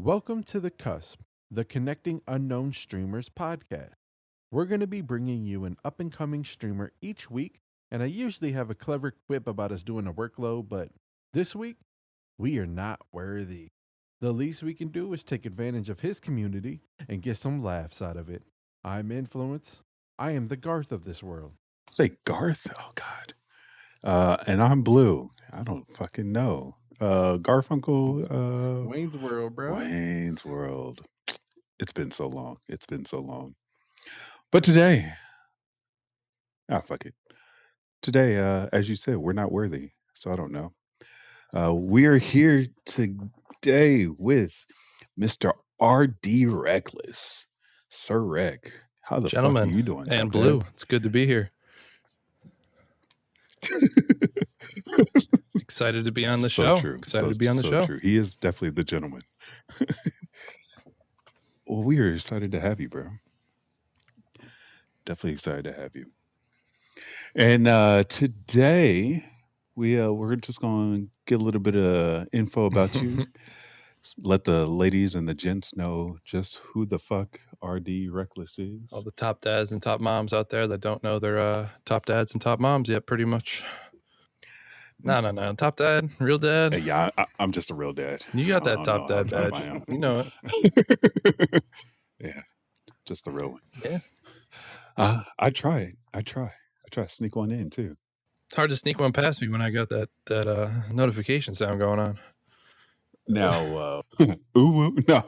Welcome to The Cusp, the Connecting Unknown Streamers podcast. We're going to be bringing you an up and coming streamer each week, and I usually have a clever quip about us doing a workload, but this week, we are not worthy. The least we can do is take advantage of his community and get some laughs out of it. I'm Influence. I am the Garth of this world. Say Garth? Oh God. And I'm Blue. I don't fucking know. Garfunkel. Wayne's World, bro. Wayne's World. It's been so long. It's been so long. But today, fuck it. Today, as you said, we're not worthy. So I don't know. We are here today with Mr. R.D. Reckless. Sir Rec. How the Gentlemen, fuck are you doing? And Blue, it's good to be here. Excited to be on the show. True. Excited to be on the show. True. He is definitely the gentleman. Well, we are excited to have you, bro. Definitely excited to have you. And today we're just going to get a little bit of info about you. Let the ladies and the gents know just who the fuck RD Reckless is. All the top dads and top moms out there that don't know their top dads and top moms yet, pretty much. No. Top dad, real dad. Hey, yeah, I'm just a real dad. You got that top dad badge. You know it. Yeah, just the real one. Yeah. I try to sneak one in too. It's hard to sneak one past me when I got that notification sound going on. Now, ooh, no.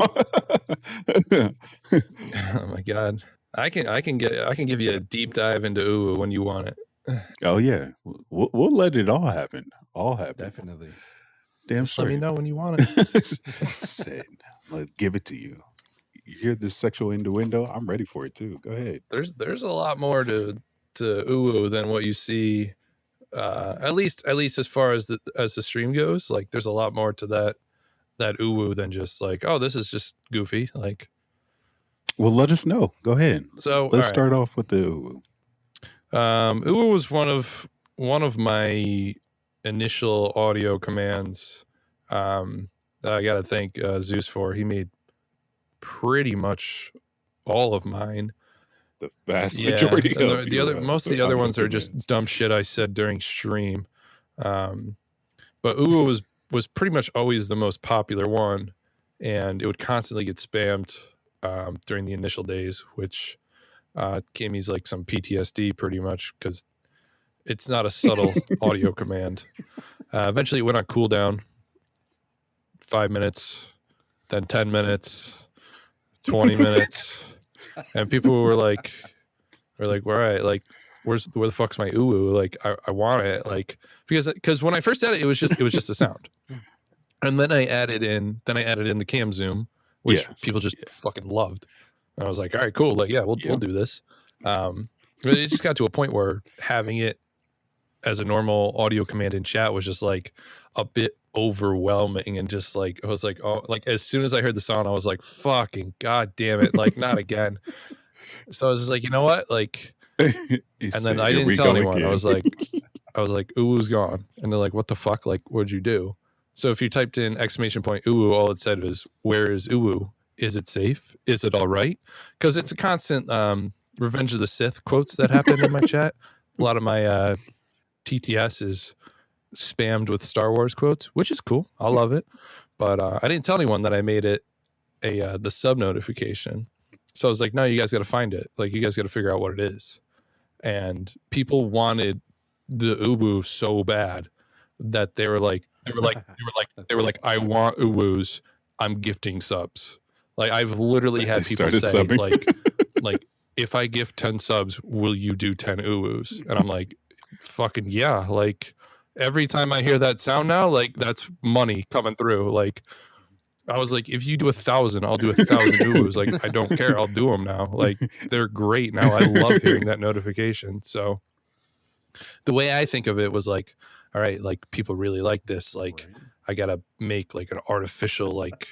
Oh my God. I can give you a deep dive into ooh when you want it. Oh yeah, we'll let it all happen. Definitely. Damn Just straight. let me know when you want it. Said, let's give it to you. You hear this sexual innuendo? I'm ready for it too. Go ahead. There's a lot more to ooh than what you see. At least as far as the stream goes, like there's a lot more to that ooh than just like, oh, this is just goofy. Like, well, let us know. Go ahead. So let's start off with the ooh. Ooh was one of my initial audio commands. I gotta thank Zeus for. He made pretty much all of mine. The vast majority of most of the other ones are just dumb shit I said during stream. But ooh was pretty much always the most popular one, and it would constantly get spammed during the initial days, which gave me like some PTSD pretty much because it's not a subtle audio command. Eventually it went on cooldown, 5 minutes, then 10 minutes, 20 minutes, and people were like, all right, like where the fuck's my ooh? Like I want it, like because when I first had it, it was just a sound, and then I added in the cam zoom, which people just fucking loved. And I was like, all right, cool. Like, yeah, we'll do this. But it just got to a point where having it as a normal audio command in chat was just like a bit overwhelming. And just like, I was like, oh, like as soon as I heard the song, I was like, fucking God damn it. Like, not again. So I was just like, you know what? Like, and then I didn't tell anyone. Again. I was like, ooh's gone. And they're like, what the fuck? Like, what'd you do? So if you typed in ! ooh, all it said was, where is ooh? Is it safe? Is it all right? Because it's a constant Revenge of the Sith quotes that happen in my chat. A lot of my TTS is spammed with Star Wars quotes, which is cool. I love it. But I didn't tell anyone that I made it the sub notification. So I was like, no, you guys got to find it. Like, you guys got to figure out what it is. And people wanted the ooh so bad that they were like, I want oohs. I'm gifting subs. Like, I've literally had people say, like, if I gift 10 subs, will you do 10 oohs? And I'm like, fucking yeah. Like, every time I hear that sound now, like, that's money coming through. Like, I was like, if you do 1,000, I'll do 1,000 oohs. Like, I don't care. I'll do them now. Like, they're great now. I love hearing that notification. So the way I think of it was like, all right, like, people really like this. Like, I got to make like an artificial, like,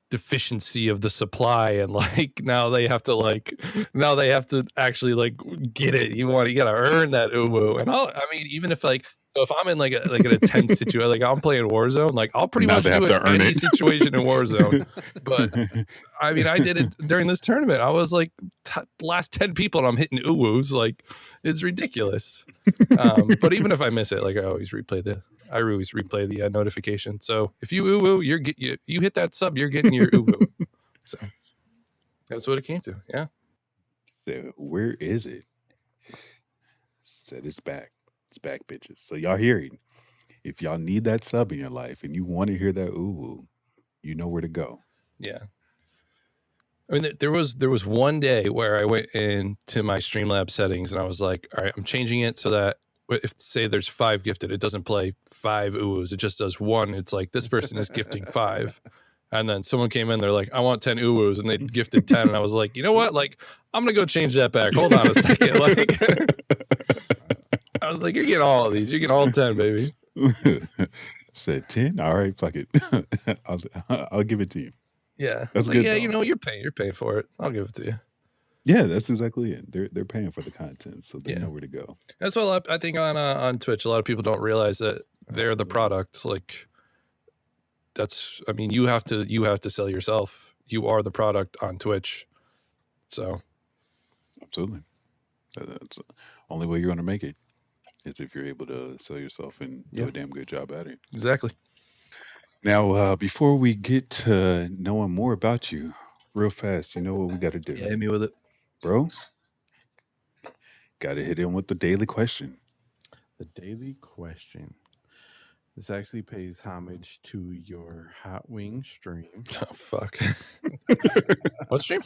deficiency of the supply, and like now they have to actually like get it. You got to earn that ooh. And I mean, even if like So if I'm in like an intense situation, like I'm playing Warzone, like I'll pretty Now much they have do to it earn any it. situation in Warzone. But I mean, I did it during this tournament. I was like last 10 people and I'm hitting uwus. Like it's ridiculous. But even if I miss it, like I always replay the notification. So if you uwu, you hit that sub, you're getting your uwu. So that's what it came to. Yeah. So where is it? Said it's back. It's back, bitches. So y'all hear it. If y'all need that sub in your life and you want to hear that ooh, you know where to go. Yeah. I mean, there was one day where I went into my Streamlabs settings and I was like, all right, I'm changing it so that if say there's 5 gifted, it doesn't play 5 uwus. It just does 1. It's like this person is gifting 5. And then someone came in, they're like, I want 10 uwus, and they gifted 10. And I was like, you know what? Like, I'm gonna go change that back. Hold on a second. Like I was like, you're getting all of these. You're getting all 10, baby. Said 10? All right, fuck it. I'll give it to you. Yeah. That's like, good. yeah, Though. you know, you're paying for it. I'll give it to you. Yeah, that's exactly it. They're paying for the content, so they know where to go. That's what I think on Twitch, a lot of people don't realize that they're the product. Like I mean, you have to sell yourself. You are the product on Twitch. So absolutely, that's the only way you're going to make it is if you're able to sell yourself and do a damn good job at it. Exactly. Now, before we get to knowing more about you, real fast, you know what we got to do? Yeah, hit me with it, bro. Got to hit him with the daily question. The daily question. This actually pays homage to your hot wing stream. Oh fuck! What stream?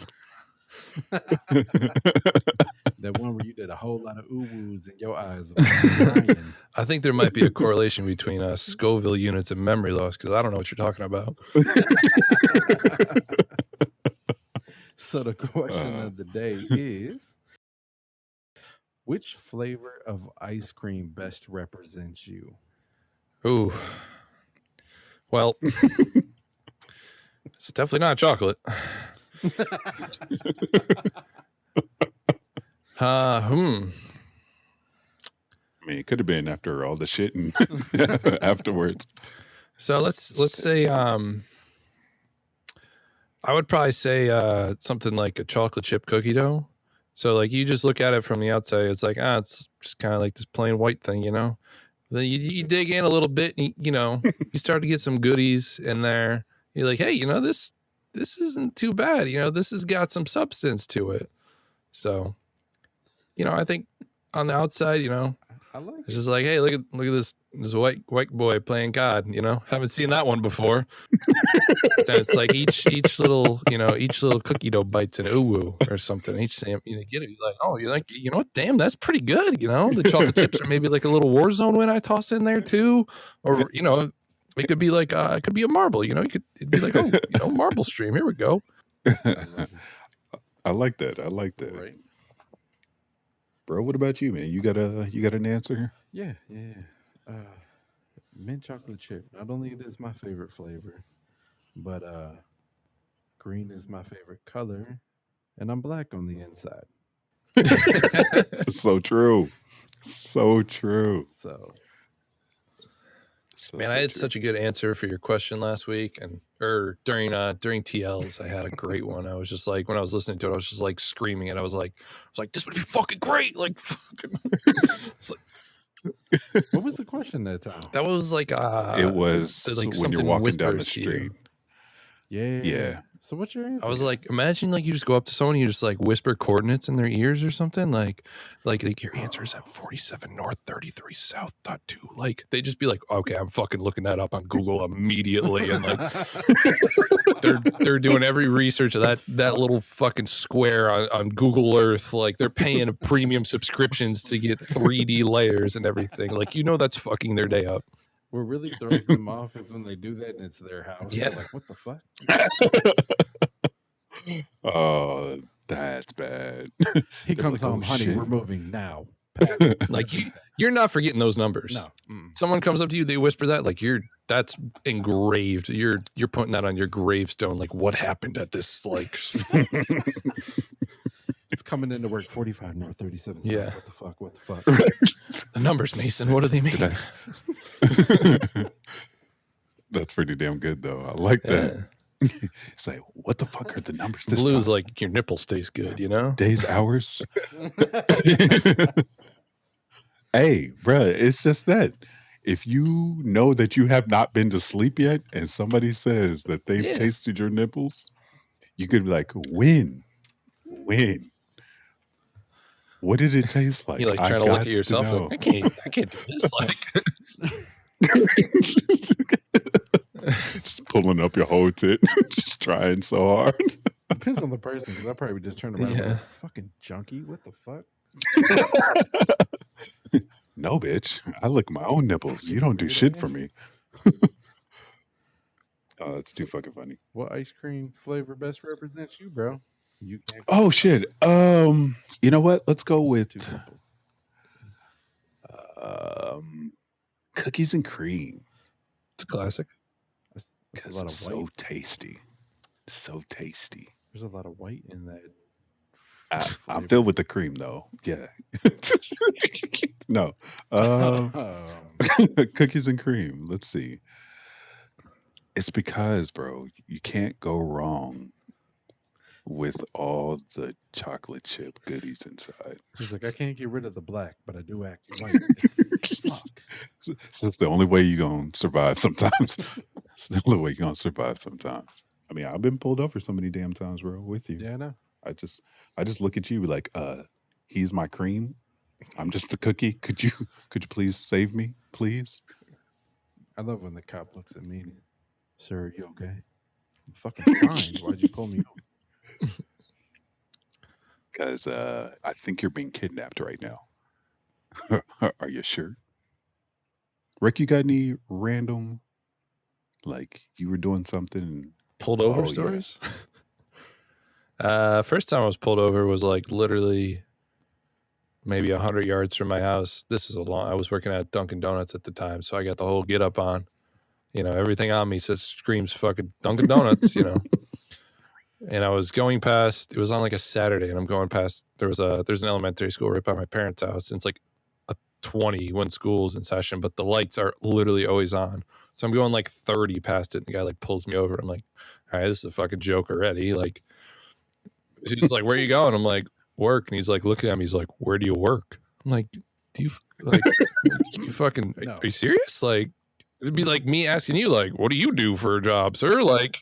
That one where you did a whole lot of ooh-woos in your eyes. Crying. I think there might be a correlation between Scoville units and memory loss because I don't know what you're talking about. So the question of the day is, which flavor of ice cream best represents you? Ooh. Well, it's definitely not chocolate. I mean, it could have been after all the shit and afterwards. So let's say I would probably say something like a chocolate chip cookie dough. So like you just look at it from the outside, it's like it's just kind of like this plain white thing, you know. Then you dig in a little bit, and you know you start to get some goodies in there. You're like, hey, you know this isn't too bad. You know this has got some substance to it. So, you know, I think on the outside, you know, I like it's just like, hey, look at this white boy playing COD. You know, haven't seen that one before. Then it's like each little cookie dough bites an uwu or something. Each time you get it, you're like, oh, you're like, you know what? Damn, that's pretty good. You know, the chocolate chips are maybe like a little Warzone win I toss in there too, or you know, it could be like it could be a marble. You know, it'd be like, oh, you know, marble stream. Here we go. I like that. I like that. Right. Bro, what about you, man? You got an answer? Yeah. Mint chocolate chip. Not only it is my favorite flavor, but green is my favorite color, and I'm black on the inside. So true. So true. So man, I had such a good answer for your question last week, or during TLs, I had a great one. I was just like, when I was listening to it, I was just like screaming it. I was like, this would be fucking great. Like, fucking. What was the question that time? That was like it was like when you're walking down the to street. Yeah. So what's your answer? I was like, imagine like you just go up to someone, and you just like whisper coordinates in their ears or something. Like your answer is at 47 north, 33 south, .2. Like they just be like, okay, I'm fucking looking that up on Google immediately, and like they're doing every research of that little fucking square on Google Earth. Like they're paying premium subscriptions to get 3D layers and everything. Like that's fucking their day up. What really throws them off is when they do that and it's their house. Yeah. They're like, what the fuck? Oh, that's bad. He comes like, home, honey, shit. we're moving now. Like you're not forgetting those numbers. No. Someone comes up to you, they whisper that, like that's engraved. You're putting that on your gravestone. Like what happened at this? Like it's coming into work 45 North 37th South. Yeah. What the fuck? What the fuck? The numbers, Mason. What do they mean? Did I- That's pretty damn good, though. I like that. It's like, what the fuck are the numbers this Blue's time? like your nipples taste good, you know? Days, hours? Hey, bruh, it's just that. If you know that you have not been to sleep yet and somebody says that they've Yeah. tasted your nipples, you could be like, when? When? What did it taste like? You like I trying to look got at to yourself know. like, I can't do this. Like Just pulling up your whole tit, just trying so hard. Depends on the person, because I probably would just turn around and be Yeah. like, fucking junkie. What the fuck? No, bitch. I lick my own nipples. You Fucking don't do weird shit for ass. me. Oh, that's too fucking funny. What ice cream flavor best represents you, bro? You can't. Oh shit. You know what? Let's go with It's too simple. um cookies and cream. It's a classic. That's a Because lot it's of white. so tasty. So tasty. There's a lot of white in that. I'm flavor. filled with the cream though. Yeah. No. Cookies and cream. Let's see. It's because, bro, you can't go wrong with all the chocolate chip goodies inside. He's like, I can't get rid of the black, but I do act white. Fuck. So it's the only way you're gonna survive sometimes. It's the only way you're gonna survive sometimes. I mean, I've been pulled over so many damn times, bro, with you. Yeah, I know. I just look at you like, he's my cream. I'm just the cookie. Could you please save me, please? I love when the cop looks at me and, sir, are you okay? I'm fucking fine. Why'd you pull me over? Because I think you're being kidnapped right now. Are you sure? Rick, you got any random, like you were doing something and Pulled over oh, yeah. stories? First time I was pulled over was like literally maybe 100 yards from my house. This is I was working at Dunkin' Donuts at the time, so I got the whole get up on. You know, everything on me says screams fucking Dunkin' Donuts, you know. And I was going past, it was on like a Saturday, and I'm going past, there's an elementary school right by my parents' house. And it's like a 20 when school's in session, but the lights are literally always on. So I'm going like 30 past it, and the guy like pulls me over. I'm like, all right, this is a fucking joke already. Like, he's like, where are you going? I'm like, work. And he's like looking at me, he's like, where do you work? I'm like, do you like you fucking No. are you serious? Like, it'd be like me asking you, like, what do you do for a job, sir? Like,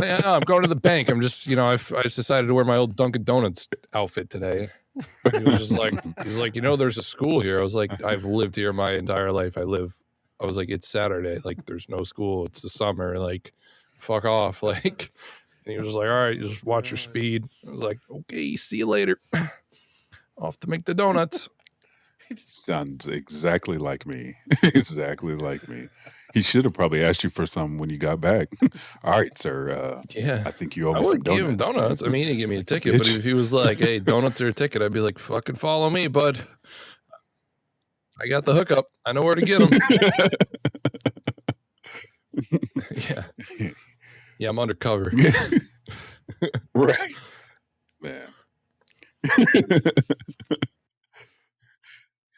yeah, I'm going to the bank. I'm just, you know, I just decided to wear my old Dunkin' Donuts outfit today. He was just like, he's like, you know, there's a school here. I was like, I've lived here my entire life. I was like, it's Saturday. Like, there's no school. It's the summer. Like, fuck off. Like, and he was just like, all right, you just watch your speed. I was like, okay, see you later. Off to make the donuts. Sounds exactly like me. Exactly like me. He should have probably asked you for some when you got back. All right, sir. Yeah. I think you owe I me some would give him donuts. donuts. I mean, he didn't give me a ticket, but Bitch. if he was like, hey, donuts are a ticket, I'd be like, fucking follow me, bud. I got the hookup. I know where to get them. Yeah. Yeah, I'm undercover. Right. Man.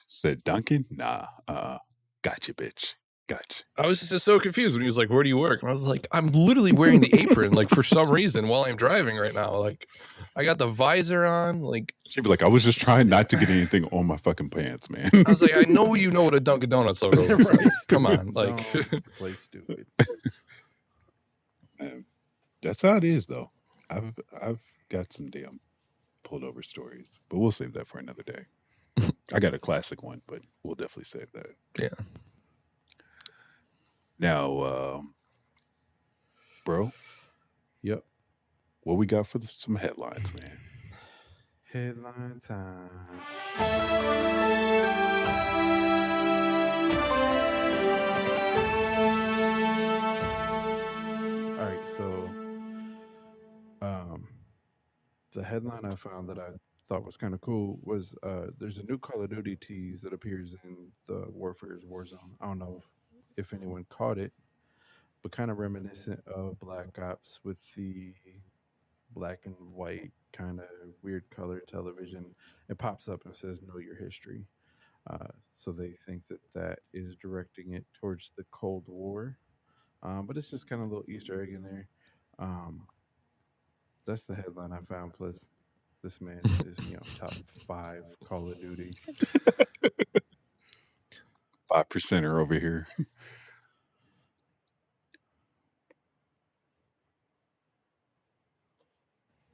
Said Duncan? Nah. Gotcha, bitch. Gotcha. I was just so confused when he was like, where do you work? And I was like, I'm literally wearing the apron, like, for some reason while I'm driving right now. Like, I got the visor on. Like, She'd be like, I was just trying not to get anything on my fucking pants, man. I was like, I know you know what a Dunkin' Donuts logo looks like. Come on. Like, Don't play stupid. Man, that's how it is, though. I've got some damn pulled over stories, but we'll save that for another day. I got a classic one, but we'll definitely save that. yeah. Now, bro, Yep. what we got for some headlines, man? Headline time. All right, so the headline I found that I thought was kind of cool was there's a new Call of Duty tease that appears in the Warfare's Warzone. I don't know if anyone caught it, but kind of reminiscent of Black Ops with the black and white kind of weird color television. It pops up and says "Know Your History." So they think that that is directing it towards the Cold War. But it's just kind of a little Easter egg in there. Um, that's the headline I found. Plus, this man says, top 5 Call of Duty. 5%er over here.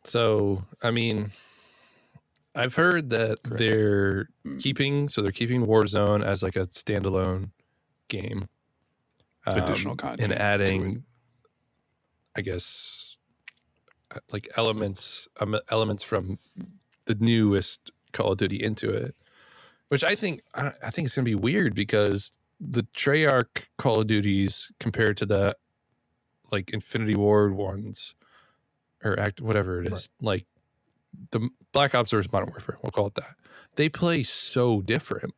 So, I mean, I've heard that Correct. they're Mhm. keeping Warzone as like a standalone game, Additional and content to it. adding, I guess, like elements from the newest Call of Duty into it, which I think it's gonna be weird because the Treyarch Call of Duties compared to the like Infinity Ward ones or whatever it is, like the Black Ops versus Modern Warfare, we'll call it that. They play so different.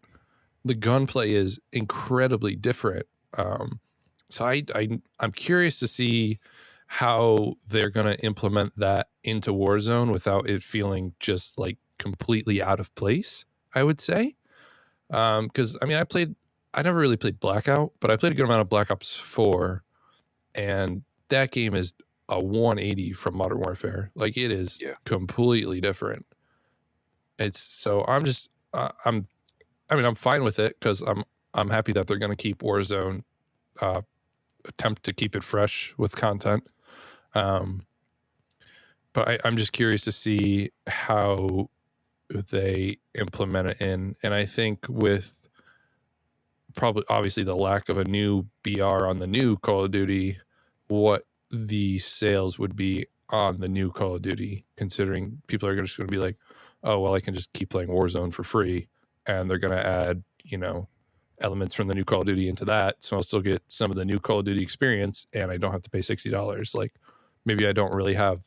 The gunplay is incredibly different. So I'm curious to see how they're going to implement that into Warzone without it feeling just like completely out of place, I would say. Because I mean, I never really played Blackout, but I played a good amount of Black Ops 4, and that game is a 180 from Modern Warfare. Like it is Yeah. completely different. It's so I'm fine with it because I'm happy that they're going to keep Warzone, attempt to keep it fresh with content. But I'm just curious to see how they implement it in, and I think with probably obviously the lack of a new BR on the new Call of Duty, what the sales would be on the new Call of Duty, considering people are just going to be like, oh, well, I can just keep playing Warzone for free. And they're going to add, elements from the new Call of Duty into that. So I'll still get some of the new Call of Duty experience and I don't have to pay $60. Like maybe I don't really have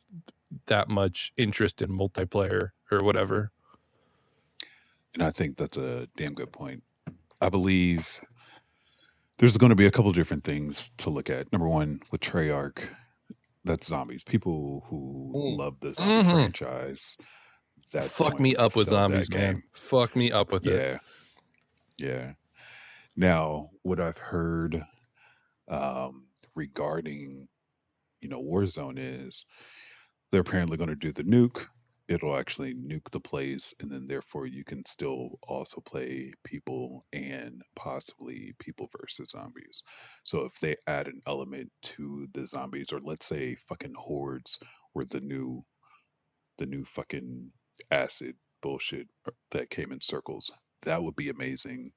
that much interest in multiplayer or whatever. And I think that's a damn good point. I believe there's going to be a couple different things to look at. Number one, with Treyarch, that's zombies. People who love the zombie Mm-hmm. franchise, that's Fuck going me to up with sell that zombies, man. game. Fuck me up with it. Yeah, yeah. Now, what I've heard regarding, Warzone is they're apparently going to do the nuke. It'll actually nuke the place, and then therefore you can still also play people and possibly people versus zombies. So if they add an element to the zombies, or let's say fucking hordes were the new fucking acid bullshit that came in circles, that would be amazing.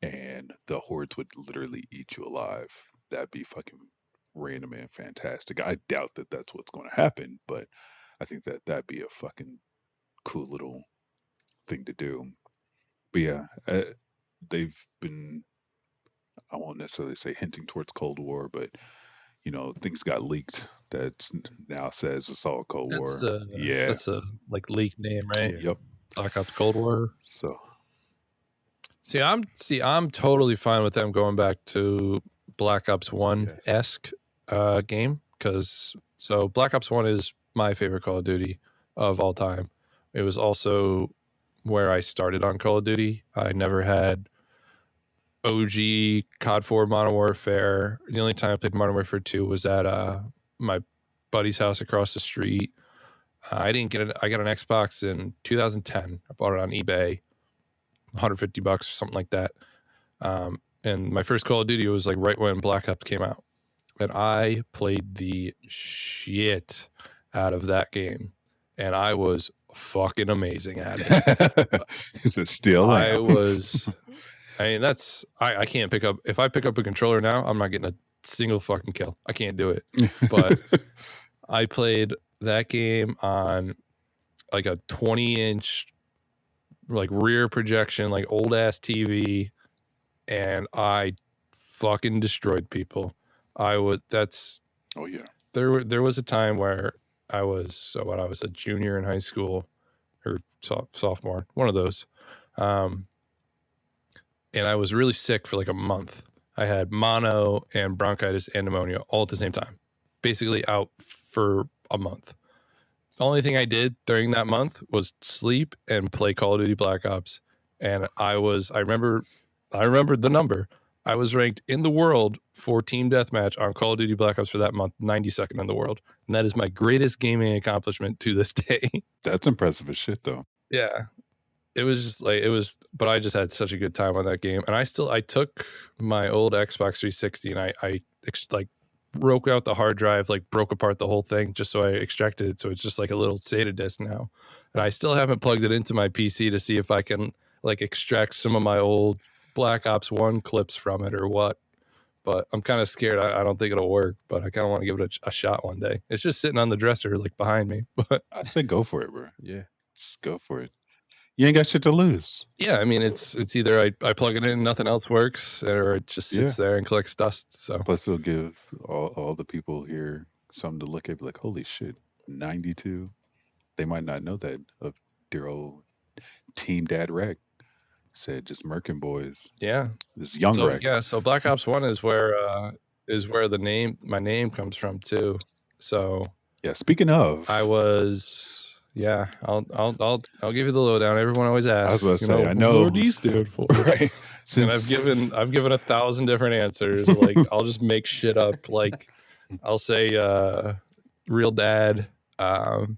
And the hordes would literally eat you alive. That'd be fucking random and fantastic. I doubt that that's what's going to happen, but I think that that'd be a fucking cool little thing to do. But yeah, they've been, I won't necessarily say hinting towards Cold War, but things got leaked that now says it's all Cold That's War. Yeah. a like leak name, right? Yeah. Yep. Black Ops Cold War. So I'm totally fine with them going back to Black Ops 1 Yes. esque game, because so Black Ops 1 is my favorite Call of Duty of all time. It was also where I started on Call of Duty. I never had OG COD 4 Modern Warfare. The only time I played Modern Warfare 2 was at my buddy's house across the street. I didn't get it. I got an Xbox in 2010. I bought it on eBay, $150 or something like that. And my first Call of Duty was like right when Black Ops came out, and I played the shit out of that game, and I was fucking amazing at it. is it still I am? was. I mean, I can't pick up. If I pick up a controller now, I'm not getting a single fucking kill. I can't do it. But I played that game on like a 20-inch like rear projection, like old ass TV, and I fucking destroyed people. Oh yeah. There was a time where I was a junior in high school or sophomore, one of those. And I was really sick for like a month. I had mono and bronchitis and pneumonia all at the same time, basically out for a month. only thing I did during that month was sleep and play Call of Duty Black Ops. And I remember the number. I was ranked in the world for Team Deathmatch on Call of Duty Black Ops for that month, 92nd in the world. And that is my greatest gaming accomplishment to this day. That's impressive as shit, though. Yeah. It was just like, but I just had such a good time on that game. And I took my old Xbox 360 and I like broke out the hard drive, like broke apart the whole thing just so I extracted it. So it's just like a little SATA disk now. And I still haven't plugged it into my PC to see if I can like extract some of my old Black Ops 1 clips from it or what. But I'm kind of scared. I don't think it'll work, but I kind of want to give it a shot one day. It's just sitting on the dresser like behind me. But I say go for it, bro. Yeah. Just go for it. You ain't got shit to lose. yeah, I mean, it's either I plug it in, nothing else works, or it just sits there and collects dust. So Plus, it'll give all the people here something to look at. Be like, holy shit, 92. They might not know that of dear old Team Dad Rec said just Merkin boys. yeah, This young Rec. so Black Ops 1 is where my name comes from too. So yeah. Speaking of, I was. Yeah, I'll give you the lowdown. Everyone always asks. I was about to say, I know. What RD stand for? Right. And I've given 1,000 different answers. Like I'll just make shit up. Like I'll say real dad. One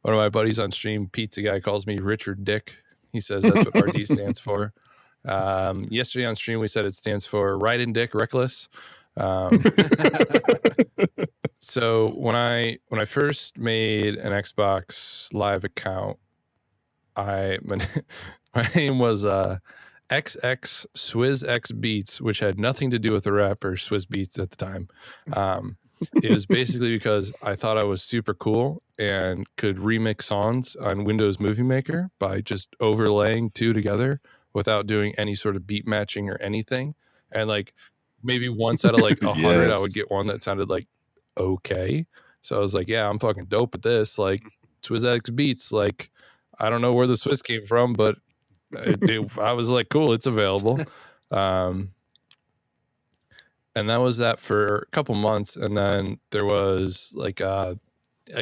of my buddies on stream, Pizza Guy, calls me Richard Dick. He says that's what RD stands for. Yesterday on stream we said it stands for Riding Dick Reckless. So when I first made an Xbox Live account, my name was XX Swizz X Beats, which had nothing to do with the rapper Swizz Beats at the time. It was basically because I thought I was super cool and could remix songs on Windows Movie Maker by just overlaying two together without doing any sort of beat matching or anything. And like maybe once out of like 100, I would get one that sounded like okay. So I was like, yeah, I'm fucking dope at this. Like Swizz X Beats, like I don't know where the Swizz came from, but I was like, cool, it's available. And that was that for a couple months. And then there was like a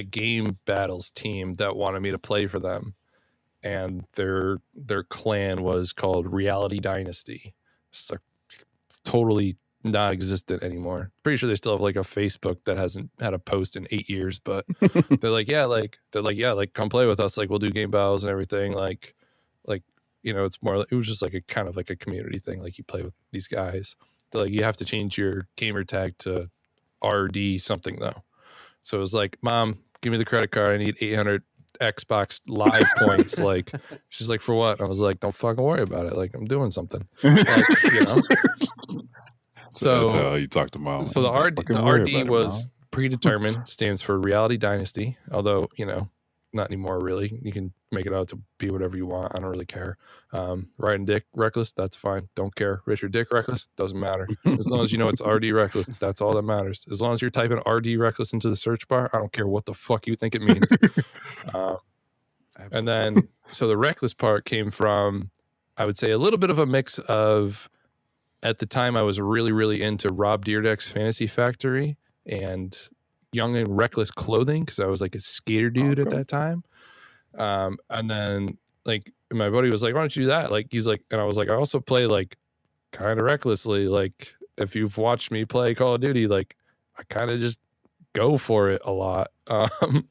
game battles team that wanted me to play for them. And their clan was called Reality Dynasty. It's like totally not existent anymore. Pretty sure they still have like a Facebook that hasn't had a post in 8 years, but they're like, come play with us. Like we'll do game battles and everything. Like, it's more, it was just like a kind of like a community thing. Like you play with these guys. They're like, you have to change your gamer tag to RD something though. So it was like, Mom, give me the credit card. I need 800 Xbox Live points. Like, she's like, for what? I was like, don't fucking worry about it. Like, I'm doing something. Like, So that's how you talk to Mom. So the RD was predetermined, stands for Reality Dynasty. Although, not anymore really. You can make it out to be whatever you want. I don't really care. Riding Dick Reckless, that's fine. Don't care. Richard Dick Reckless, doesn't matter. As long as you know it's RD Reckless, that's all that matters. As long as you're typing RD Reckless into the search bar, I don't care what the fuck you think it means. And then, so the Reckless part came from, I would say, a little bit of a mix of, at the time I was really, really into Rob Dyrdek's Fantasy Factory and Young and Reckless Clothing, because I was like a skater dude at that time. And then like my buddy was like, why don't you do that? Like he's like, and I was like, I also play like kind of recklessly. Like if you've watched me play Call of Duty, like I kind of just go for it a lot. And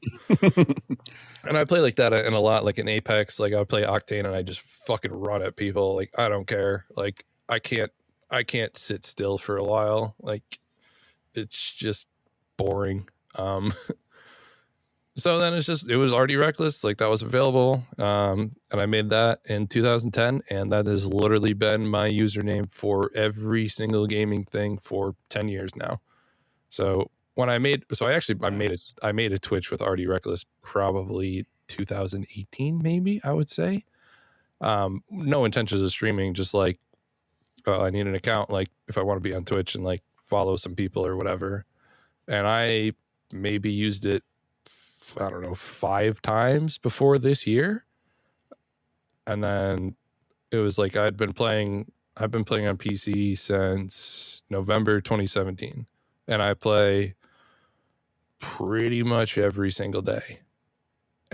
I play like that in a lot, like in Apex, like I play Octane and I just fucking run at people. Like I don't care. Like I can't sit still for a while. Like it's just boring. So then it was already Reckless. Like that was available. And I made that in 2010. And that has literally been my username for every single gaming thing for 10 years now. So when I made a Twitch with RD Reckless probably 2018, maybe I would say. No intentions of streaming, just like, I need an account, like if I want to be on Twitch and like follow some people or whatever. And I maybe used it, I don't know, 5 times before this year. And then it was like I've been playing on PC since November 2017. And I play pretty much every single day.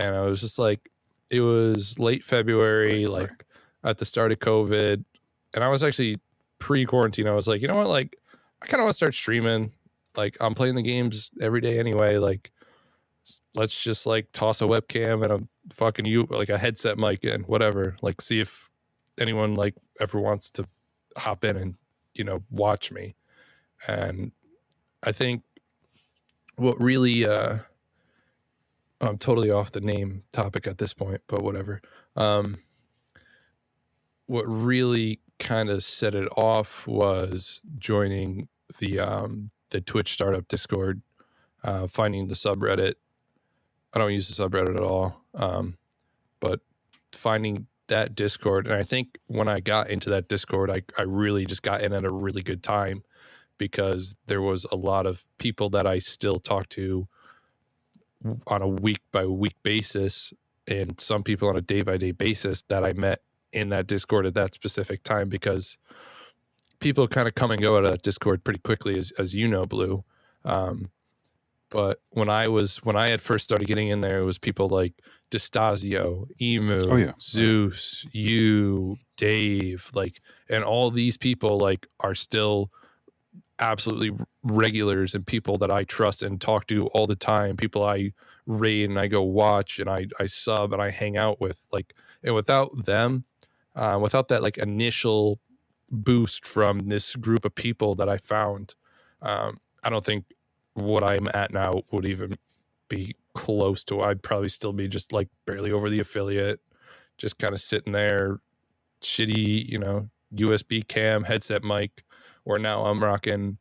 and I was just like, it was late February, Right. like at the start of COVID, and I was actually pre-quarantine. I was like, you know what, like I kind of want to start streaming. Like I'm playing the games every day anyway. Like let's just like toss a webcam and a fucking like a headset mic and whatever. Like see if anyone like ever wants to hop in and watch me. And I think what really I'm totally off the name topic at this point, but whatever. What really kind of set it off was joining the Twitch startup Discord, finding the subreddit. I don't use the subreddit at all, but finding that Discord, and I think when I got into that Discord, I really just got in at a really good time because there was a lot of people that I still talk to on a week by week basis, and some people on a day by day basis that I met in that Discord at that specific time, because people kind of come and go out of that Discord pretty quickly, as you know, Blue. But when I had first started getting in there, it was people like Destasio, Emu, Oh yeah. Zeus, you, Dave, like, and all these people like are still absolutely regulars and people that I trust and talk to all the time, people I raid and I go watch and I sub and I hang out with, like, and without them, without that like initial boost from this group of people that I found, I don't think what I'm at now would even be close to. I'd probably still be just like barely over the affiliate, just kind of sitting there, shitty, USB cam headset mic, where now I'm rocking.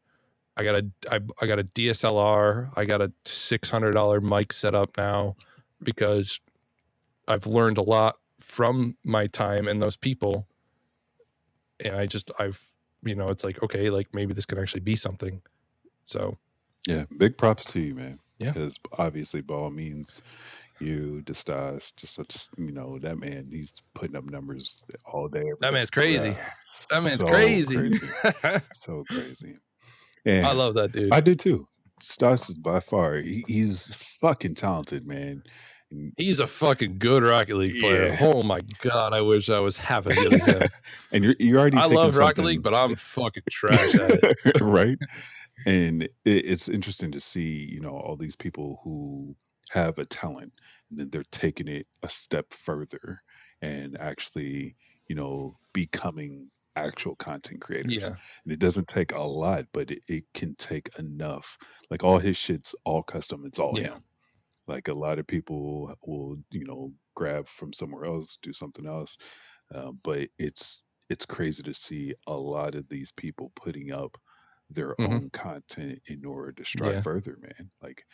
I got a DSLR. I got a $600 mic set up now because I've learned a lot from my time and those people. And it's like, okay, like maybe this could actually be something. So Yeah, big props to you, man. yeah, Because obviously, by all means, you Destas, just such, that man, he's putting up numbers all day, every that day. man's crazy. Yeah, That man's so crazy. crazy, so crazy. I And love that dude. I do too. Stas is by far, he's fucking talented, man. And He's a fucking good Rocket League player. yeah, Oh my god, I wish I was half as good as him. and you're already I taking love Rocket League, something, but I'm fucking trash at it. right? And it's interesting to see, all these people who have a talent and then they're taking it a step further and actually, becoming actual content creators. Yeah. And it doesn't take a lot, but it can take enough. Like all his shit's all custom, it's all Yeah. him. Like a lot of people will, grab from somewhere else, do something else. But it's crazy to see a lot of these people putting up their Mm-hmm. own content in order to strive Yeah. further, man. Like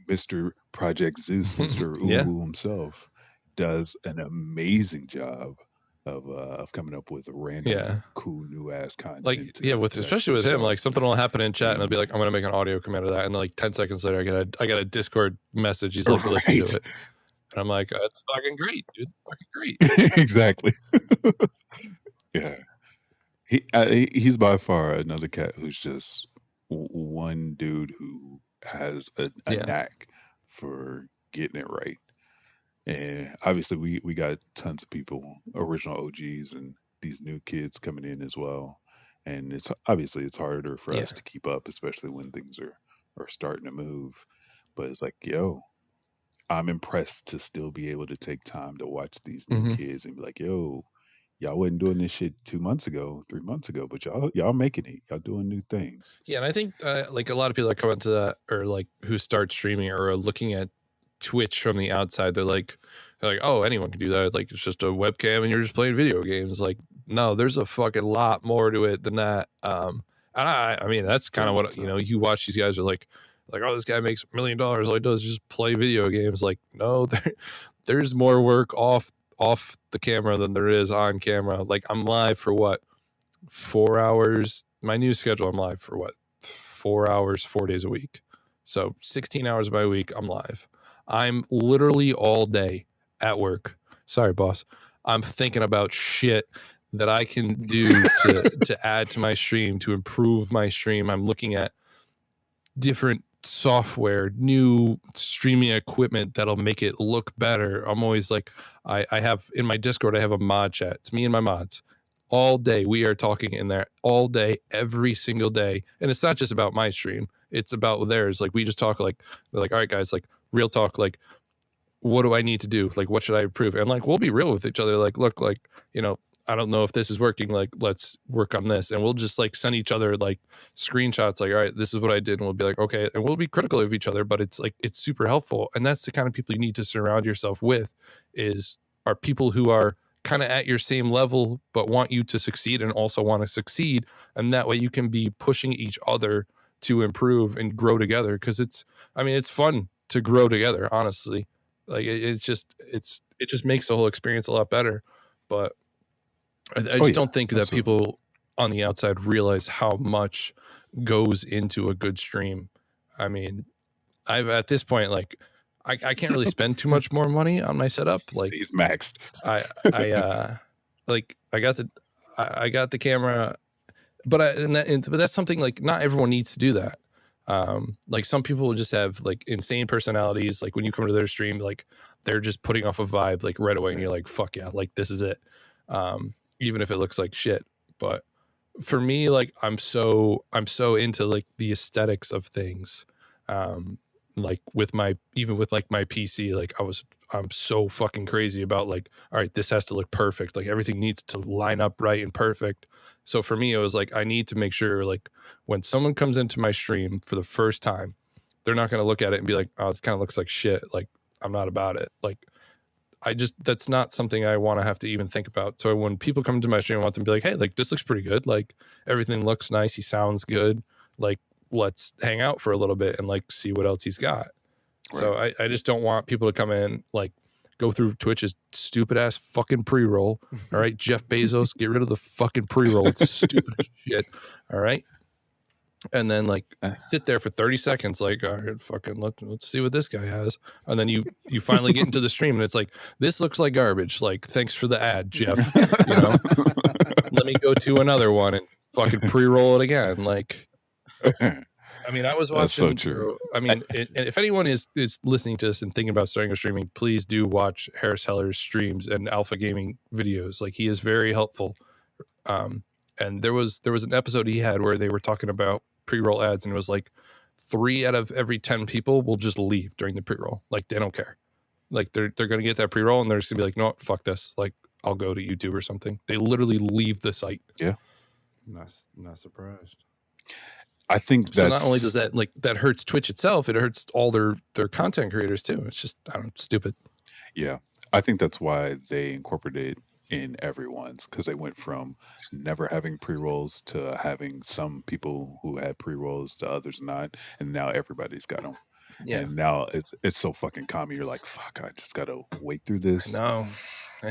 Mr. Project Zeus, Mr. Yeah. Uwu himself, does an amazing job of coming up with random Yeah. cool new ass Like, content yeah, to especially actually with him, show. like something will happen in chat and And it'll be like, I'm gonna make an audio command of that, and then like 10 seconds later I got a Discord message. He's like, listen to right, it. And I'm like, that's fucking great, dude. Fucking great. exactly. Yeah. He's by far another cat who's just one dude who has a Yeah. knack for getting it right. And obviously, we got tons of people, original OGs, and these new kids coming in as well. And it's obviously it's harder for Yeah. us to keep up, especially when things are starting to move. But it's like, yo, I'm impressed to still be able to take time to watch these new Mm-hmm. kids and be like, yo, y'all wasn't doing this shit 2 months ago, 3 months ago, but y'all making it. Y'all doing new things. Yeah, and I think like a lot of people that come into that, or like who start streaming or are looking at Twitch from the outside, they're like, oh, anyone can do that. Like it's just a webcam and you're just playing video games. Like, no, there's a fucking lot more to it than that. And I mean, that's kind of Very what, so. you watch these guys are like, oh, this guy makes $1 million. All he does is just play video games. Like, no, there's more work off the camera than there is on camera. Like I'm live for what, 4 hours. My new schedule, I'm live for what, 4 hours, 4 days a week. So 16 hours of my week, I'm live. I'm literally all day at work. Sorry, boss. I'm thinking about shit that I can do to add to my stream, to improve my stream. I'm looking at different software, new streaming equipment that'll make it look better. I'm always like, I have in my Discord, I have a mod chat. It's me and my mods. All day we are talking in there all day, every single day. And it's not just about my stream, it's about theirs. Like we just talk like, they're like, all right, guys, like real talk, like what do I need to do? Like, what should I improve? And like, we'll be real with each other. Like, look, like, you know, I don't know if this is working. Like, let's work on this. And we'll just like send each other like screenshots, like, all right, this is what I did. And we'll be like, okay. And we'll be critical of each other, but it's like, it's super helpful. And that's the kind of people you need to surround yourself with are people who are kind of at your same level, but want you to succeed and also want to succeed. And that way you can be pushing each other to improve and grow together. Cause it's fun to grow together, honestly. Like it just makes the whole experience a lot better. But I just don't think that people on the outside realize how much goes into a good stream. I mean, I've at this point, like I can't really spend too much more money on my setup. Like he's maxed. I got the camera, but that's something like not everyone needs to do that. Like some people just have like insane personalities. Like when you come to their stream, like they're just putting off a vibe like right away, and you're like, fuck yeah, like this is it. Even if it looks like shit. But for me, like I'm so into like the aesthetics of things. Like with my PC, like I'm so fucking crazy about like, all right, this has to look perfect. Like everything needs to line up right and perfect. So for me, it was like, I need to make sure like when someone comes into my stream for the first time, they're not going to look at it and be like, oh, this kind of looks like shit. Like I'm not about it. Like that's not something I want to have to even think about. So when people come to my stream, I want them to be like, hey, like this looks pretty good. Like everything looks nice. He sounds good. Like let's hang out for a little bit and like see what else he's got. Right. So I just don't want people to come in, like go through Twitch's stupid ass fucking pre-roll. All right. Jeff Bezos, get rid of the fucking pre-roll. It's stupid as shit. All right. And then like sit there for 30 seconds, like, all right, fucking let's see what this guy has. And then you finally get into the stream and it's like, this looks like garbage. Like, thanks for the ad, Jeff. You know, let me go to another one and fucking pre-roll it again. Like, I mean, I was watching. That's so true. I mean, and if anyone is listening to this and thinking about starting a streaming, please do watch Harris Heller's streams and Alpha Gaming videos. Like, he is very helpful. And there was an episode he had where they were talking about pre-roll ads, and it was like 3 out of every 10 people will just leave during the pre-roll. Like they don't care. Like they're going to get that pre-roll and they're just gonna be like, no, fuck this. Like I'll go to YouTube or something. They literally leave the site. Yeah. Not surprised. I think so. Not only does that that hurts Twitch itself, it hurts all their content creators too. It's just stupid. Yeah, I think that's why they incorporated in everyone's, because they went from never having pre-rolls to having some people who had pre-rolls to others not, and now everybody's got them. Yeah. And now it's so fucking common. You're like, fuck, I just gotta wait through this. I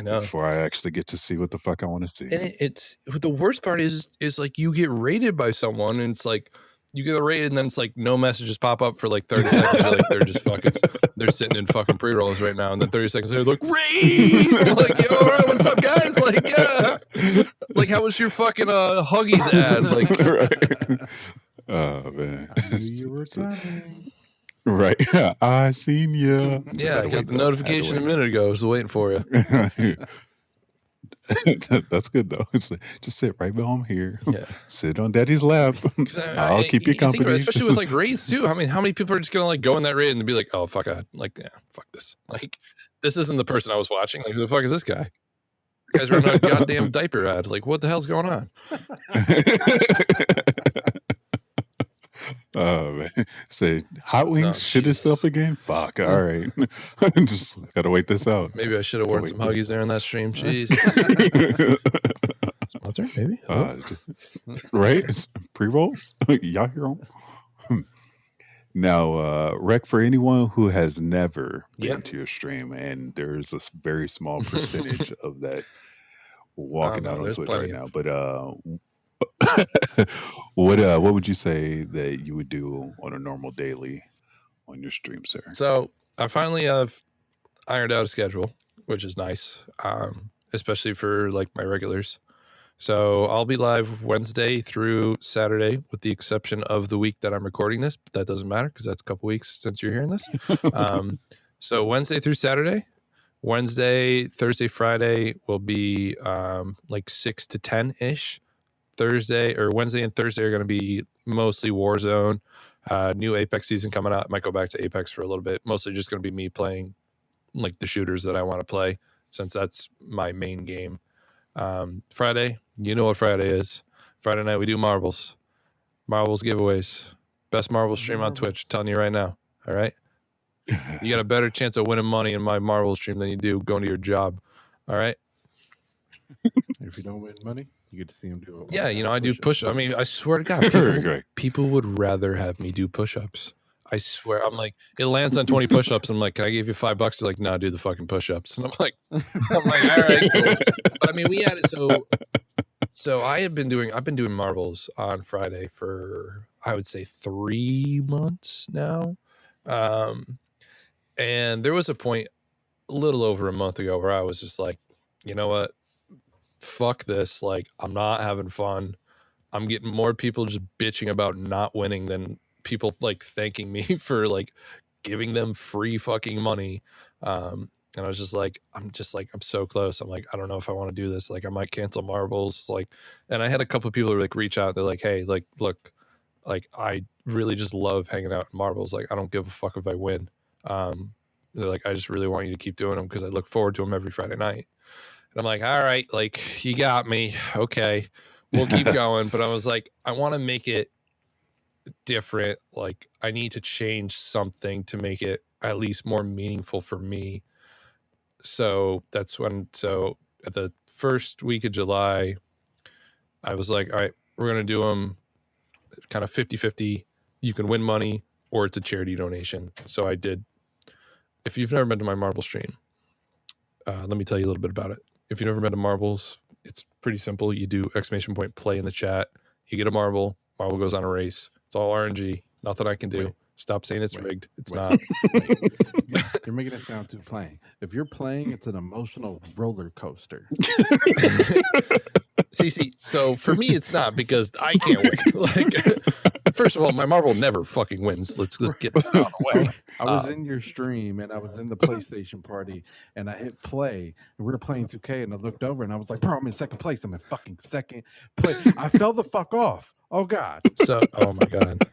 know. Before I actually get to see what the fuck I want to see. And it's the worst part is like you get rated by someone and it's like you get rated and then it's like no messages pop up for like 30 seconds. You're like, they're just fucking, they're sitting in fucking pre-rolls right now. And then 30 seconds later, they're like, raid! I'm like, yo, all right, what's up, guys? Like, yeah. Like, how was your fucking Huggies ad? Like, right. Oh, man. I knew you were coming. Right. I seen you. Yeah, I got the notification a minute ago. I was waiting for you. That's good though. It's like, just sit right behind here. Yeah. Sit on daddy's lap. I'll keep you company. About, especially with like raids too. I mean, how many people are just gonna like go in that raid and be like, oh fuck God. Like, yeah, fuck this. Like, this isn't the person I was watching. Like, who the fuck is this guy? You guys running a goddamn diaper ad. Like, what the hell's going on? Oh man. Say Hot Wings shit itself again? Fuck. All right. Just gotta wait this out. Maybe I should have worn some Huggies there in that stream. Jeez. Sponsor, maybe? Right? It's pre-rolls? Y'all hear them? Now, Rec, for anyone who has never been to your stream, and there's a very small percentage of that walking out on Twitch right now, but what would you say that you would do on a normal daily on your stream, sir? So I finally have ironed out a schedule, which is nice, especially for like my regulars. So I'll be live Wednesday through Saturday, with the exception of the week that I'm recording this. But that doesn't matter because that's a couple weeks since you're hearing this. So Wednesday through Saturday. Wednesday, Thursday, Friday will be like 6 to 10 ish. Wednesday and Thursday are going to be mostly Warzone. New Apex season coming out. Might go back to Apex for a little bit. Mostly just going to be me playing like the shooters that I want to play, since that's my main game. Friday, you know what Friday is. Friday night we do marbles giveaways. Best marble stream on Twitch. Telling you right now. All right. You got a better chance of winning money in my marble stream than you do going to your job. All right. If you don't win money, you get to see him do it. Yeah, I do push-ups. I mean, I swear to God, people would rather have me do push-ups. I swear. I'm like, it lands on 20 push-ups. I'm like, can I give you $5? They're like, no, do the fucking push-ups. And I'm like, all right, cool. But I mean, we had it. So I've been doing marbles on Friday for, I would say, 3 months now. And there was a point a little over a month ago where I was just like, you know what? Fuck this. Like, I'm not having fun. I'm getting more people just bitching about not winning than people like thanking me for like giving them free fucking money. And I was just like, I'm so close. I'm like, I don't know if I want to do this. Like, I might cancel marbles. Like, and I had a couple of people like reach out. They're like, hey, like, look, like, I really just love hanging out in marbles. Like, I don't give a fuck if I win. They're like, I just really want you to keep doing them because I look forward to them every Friday night. And I'm like, all right, like, you got me. Okay, we'll keep going. But I was like, I want to make it different. Like, I need to change something to make it at least more meaningful for me. So that's so at the first week of July, I was like, all right, we're going to do them kind of 50-50. You can win money or it's a charity donation. So I did. If you've never been to my marble stream, let me tell you a little bit about it. If you've never been to marbles, it's pretty simple. You do ! Play in the chat. You get a marble goes on a race. It's all RNG. Nothing I can do. Stop saying it's rigged. It's not. You're making it sound too plain. If you're playing, it's an emotional roller coaster. See, so for me, it's not, because I can't win. Like, first of all, my marble never fucking wins. Let's get that out of the way. I was in your stream and I was in the PlayStation party and I hit play and we were playing 2K and I looked over and I was like, bro, I'm in second place. I'm in fucking second place. I fell the fuck off. Oh God. So, oh my God.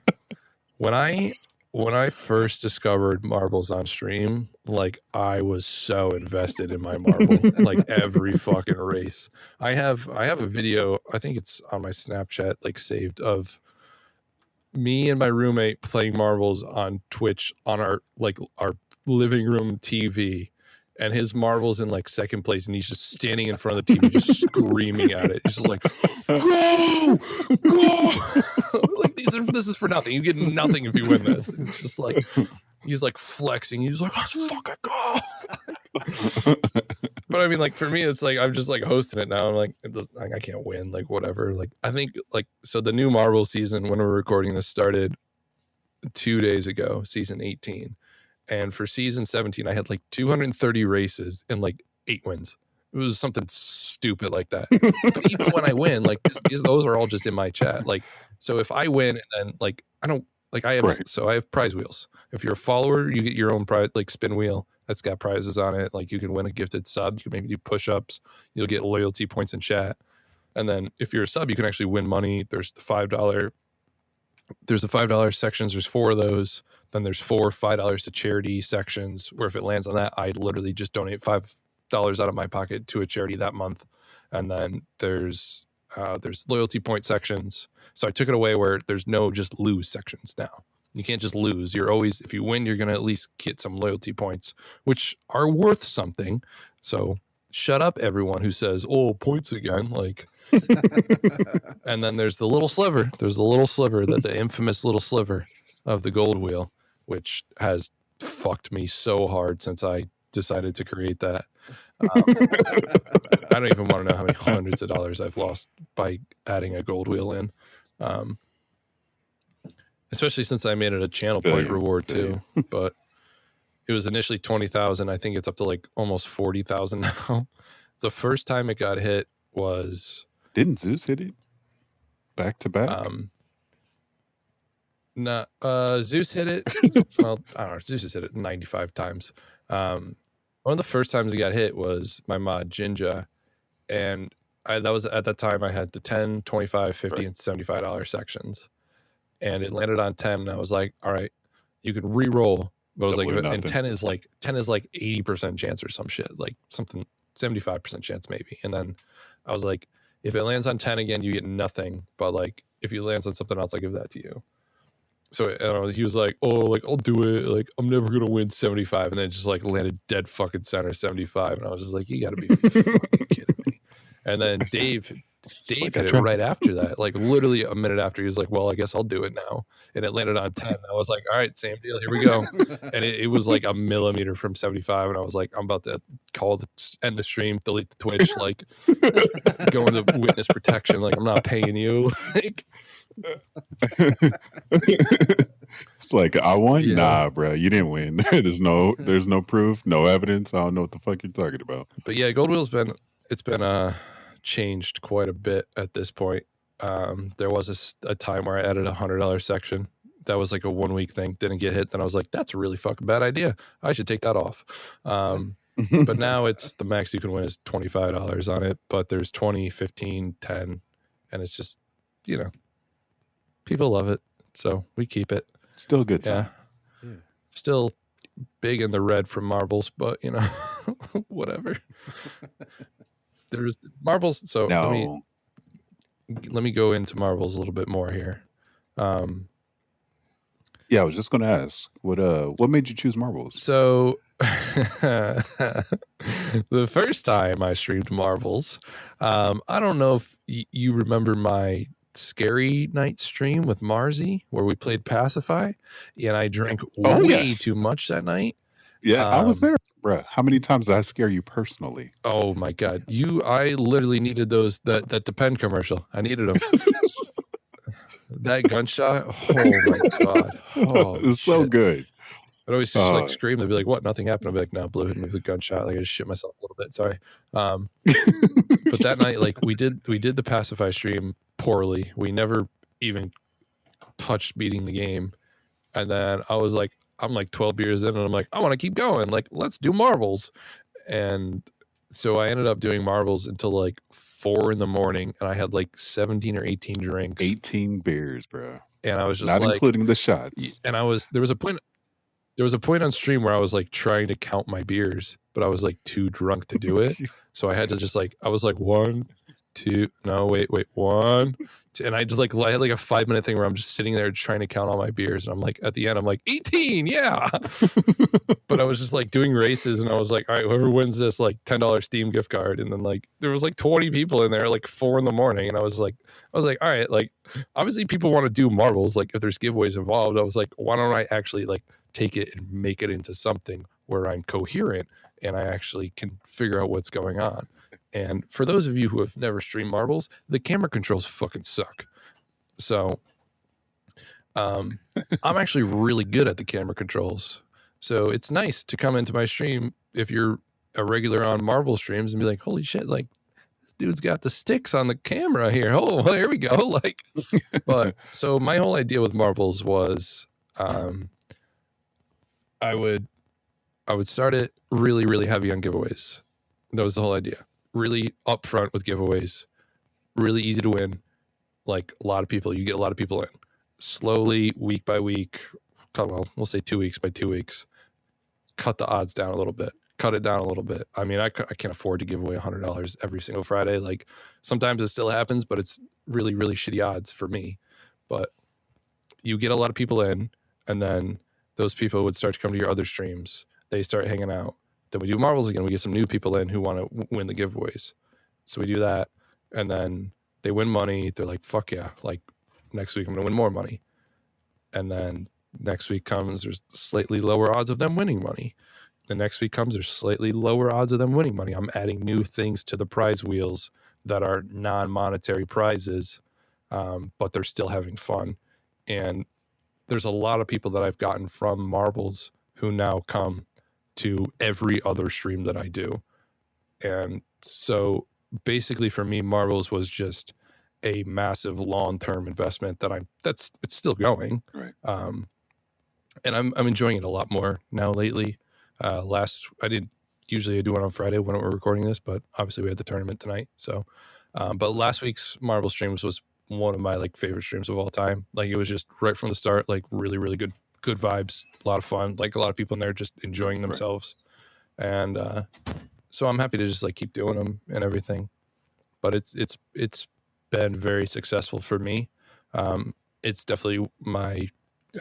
When I first discovered marbles on stream, like, I was so invested in my marble, like every fucking race. I have a video, I think it's on my Snapchat, like, saved, of me and my roommate playing marbles on Twitch on our living room TV, and his marbles in like second place, and he's just standing in front of the TV, just screaming at it. He's just like, go! Like, this is for nothing. You get nothing if you win this. And it's just like, he's like flexing. He's like, let's fucking go! But I mean, like, for me, it's like, I'm just like hosting it now. I'm like, I can't win, like, whatever. Like, I think, like, so the new marble season, when we're recording this, started 2 days ago, season 18. And for season 17, I had like 230 races and like 8 wins. It was something stupid like that. But even when I win, like, those are all just in my chat. Like, so if I win, and then like, I don't, like, I have, so I have prize wheels. If you're a follower, you get your own prize, like, spin wheel that's got prizes on it. Like, you can win a gifted sub. You can maybe do push-ups. You'll get loyalty points in chat. And then if you're a sub, you can actually win money. There's the $5. There's the $5 sections. There's 4 of those. Then there's 4 $5 to charity sections, where if it lands on that, I literally just donate $5 out of my pocket to a charity that month. And then there's loyalty point sections. So I took it away where there's no just lose sections now. You can't just lose. You're always, if you win, you're going to at least get some loyalty points, which are worth something. So shut up, everyone who says, oh, points again. Like, and then there's the little sliver. There's the little sliver, the infamous little sliver of the gold wheel, which has fucked me so hard since I decided to create that. I don't even want to know how many hundreds of dollars I've lost by adding a gold wheel in. Especially since I made it a channel point reward too. But it was initially 20,000. I think it's up to like almost 40,000 now. The first time it got hit was Didn't Zeus hit it back to back? No, Zeus hit it. Well, I don't know. Zeus has hit it 95 times. One of the first times he got hit was my mod Jinja, and that was at that time I had the 10, 25, 50, Right. and $75 sections, and it landed on 10. And I was like, all right, you can re-roll, but I was Double or like, and nothing. 10 is like 80% chance or some shit, like something 75% chance maybe. And then I was like, if it lands on 10 again, you get nothing, but like if it lands on something else, I give that to you. So he was like, oh, like I'll do it, like I'm never gonna win 75, and then it just like landed dead fucking center 75, and I was just like, you gotta be fucking kidding me. And then Dave like, hit it right after that, like literally a minute after. He was like, well, I guess I'll do it now, and it landed on 10. I was like, all right, same deal, here we go. And it was like a millimeter from 75, and I was like, I'm about to end the stream, delete the Twitch, like go into witness protection, like I'm not paying you. Like, it's like, I won? Yeah. Nah, bro, you didn't win. there's no proof, no evidence. I don't know what the fuck you're talking about. But yeah, Gold Wheel's been changed quite a bit at this point. There was a time where I added $100 section. That was like a 1 week thing. Didn't get hit. Then I was like, that's a really fucking bad idea. I should take that off. But now it's the max you can win is $25 on it. But there's 20, 15, 10. And it's just, you know, people love it. So we keep it. Still a good time. Yeah. Still big in the red from marbles, but you know, whatever. There's marbles. So No. let me go into marbles a little bit more here. Yeah, I was just gonna ask, what made you choose marbles? So the first time I streamed marbles, I don't know if you remember my scary night stream with Marzi where we played Pacify, and I drank way too much that night. Yeah, I was there, bruh. How many times did I scare you personally? Oh my god, I literally needed that Depend commercial. I needed them. That gunshot, oh my god, it's so good. I'd always just like scream. They'd be like, "What? Nothing happened." I'd be like, "No, Blue hit me with a gunshot. Like I just shit myself a little bit. Sorry." But that night, like we did the Pacify stream poorly. We never even touched beating the game, and then I was like, I'm like 12 beers in, and I'm like, I want to keep going. Like, let's do marbles. And so I ended up doing marbles until like 4 a.m, and I had like 17 or 18 drinks. 18 beers, bro. And I was just not like, including the shots. And there was a point on stream where I was like trying to count my beers, but I was like too drunk to do it. So I had to just like, I was like 1, 2, no, wait, 1, 2, and I just like, I had like a 5-minute thing where I'm just sitting there trying to count all my beers. And I'm like, at the end, I'm like 18. Yeah. But I was just like doing races, and I was like, all right, whoever wins this like $10 Steam gift card. And then like, there was like 20 people in there, like 4 a.m. And I was like, all right, like obviously people want to do marbles. Like if there's giveaways involved, I was like, why don't I actually like take it and make it into something where I'm coherent and I actually can figure out what's going on. And for those of you who have never streamed marbles, the camera controls fucking suck. So I'm actually really good at the camera controls. So it's nice to come into my stream if you're a regular on marble streams and be like, holy shit, like this dude's got the sticks on the camera here. Oh, well, here we go. Like, but so my whole idea with marbles was I would start it really, really heavy on giveaways. That was the whole idea. Really upfront with giveaways. Really easy to win. Like a lot of people, you get a lot of people in. Slowly, week by week, well, we'll say 2 weeks by 2 weeks. Cut the odds down a little bit. Cut it down a little bit. I mean, I can't afford to give away $100 every single Friday. Like sometimes it still happens, but it's really, really shitty odds for me. But you get a lot of people in, and then those people would start to come to your other streams. They start hanging out. Then we do marbles again. We get some new people in who want to win the giveaways. So we do that, and then they win money. They're like, fuck yeah. Like next week I'm going to win more money. And then next week comes, there's slightly lower odds of them winning money. The next week comes, there's slightly lower odds of them winning money. I'm adding new things to the prize wheels that are non-monetary prizes, but they're still having fun. And there's a lot of people that I've gotten from marbles who now come to every other stream that I do. And so basically for me, Marbles was just a massive long-term investment it's still going. Right. And I'm enjoying it a lot more now lately. Usually I do it on Friday when we're recording this, but obviously we had the tournament tonight. So, but last week's Marble streams was one of my like favorite streams of all time. Like it was just right from the start, like really, really good vibes, a lot of fun, like a lot of people in there just enjoying themselves. And, so I'm happy to just like keep doing them and everything, but it's been very successful for me. It's definitely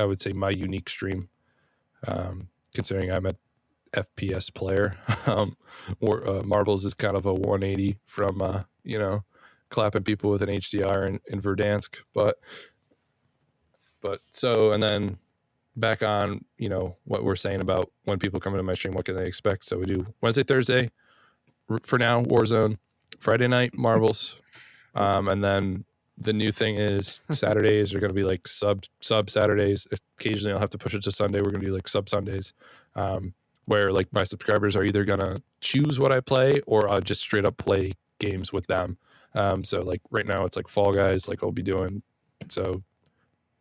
I would say my unique stream, considering I'm a FPS player. Marbles is kind of a 180 from clapping people with an HDR in Verdansk, but so, and then back on what we're saying about when people come into my stream, what can they expect? So we do Wednesday, Thursday for now, Warzone, Friday night Marbles, and then the new thing is Saturdays are going to be like sub Saturdays. Occasionally I'll have to push it to Sunday. We're going to do like sub Sundays, where like my subscribers are either going to choose what I play or I'll just straight up play games with them. So like right now it's like Fall Guys, like I'll be doing. So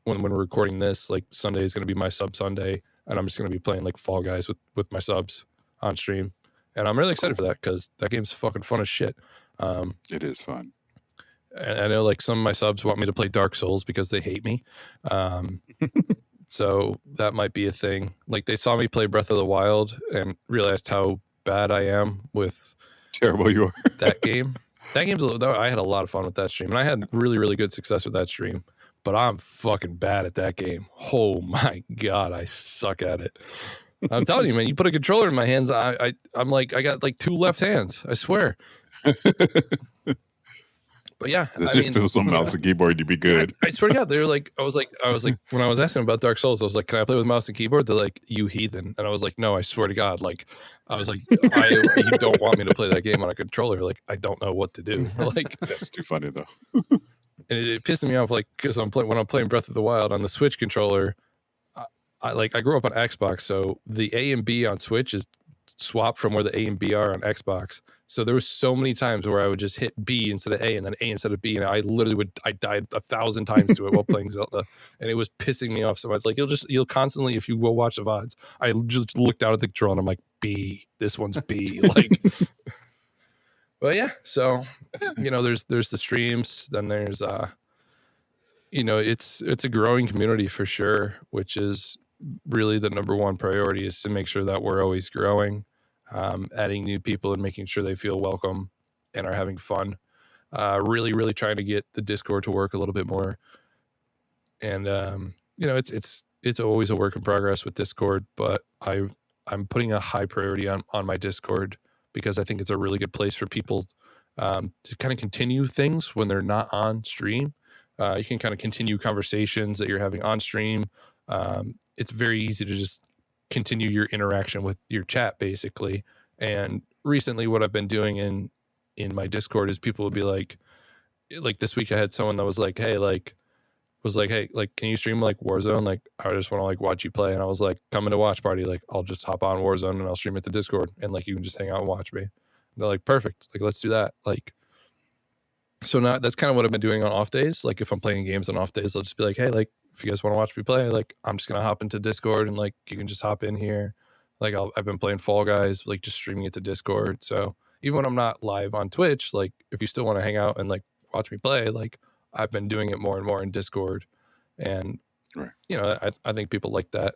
when we're recording this, like Sunday is going to be my sub Sunday, and I'm just going to be playing like Fall Guys with my subs on stream. And I'm really excited for that because that game's fucking fun as shit. It is fun. And I know like some of my subs want me to play Dark Souls because they hate me. So that might be a thing. Like they saw me play Breath of the Wild and realized how bad I am with Terrible you are. that game. That game's I had a lot of fun with that stream, and I had really, really good success with that stream. But I'm fucking bad at that game. Oh my god, I suck at it. I'm telling you, man. You put a controller in my hands, I'm like I got like two left hands. I swear. But yeah, if it was on mouse and keyboard, you'd be good. I swear to God, they were like, I was like, when I was asking about Dark Souls, I was like, can I play with mouse and keyboard? They're like, you heathen. And I was like, no, I swear to God. Like, I was like, you don't want me to play that game on a controller. Like, I don't know what to do. Like, that's too funny though. And it pissed me off, like, because when I'm playing Breath of the Wild on the Switch controller, I grew up on Xbox, so the A and B on Switch is swapped from where the A and B are on Xbox. So there was so many times where I would just hit B instead of A and then A instead of B, and I died 1,000 times to it while playing Zelda, and it was pissing me off so much. Like you'll constantly, if you go watch the VODs, I just look down at the control and I'm like, B, this one's B, like. But yeah, so there's the streams, then there's it's a growing community for sure, which is really the number one priority, is to make sure that we're always growing, adding new people and making sure they feel welcome and are having fun. Really, really trying to get the Discord to work a little bit more. And it's always a work in progress with Discord, but I'm putting a high priority on my Discord because I think it's a really good place for people to kind of continue things when they're not on stream. You can kind of continue conversations that you're having on stream. It's very easy to just continue your interaction with your chat, basically. And recently, what I've been doing in my Discord is people would be like this week I had someone that was like, hey, can you stream like Warzone? Like, I just want to like watch you play. And I was like, come into watch party. Like, I'll just hop on Warzone and I'll stream it to Discord, and like you can just hang out and watch me. And they're like, perfect. Like, let's do that. Like. So now that's kind of what I've been doing on off days. Like if I'm playing games on off days, I'll just be like, hey, like if you guys want to watch me play, like I'm just gonna hop into Discord and like you can just hop in here. Like I've been playing Fall Guys, like just streaming it to Discord. So even when I'm not live on Twitch, like if you still want to hang out and like watch me play, like I've been doing it more and more in Discord. And I think people like that.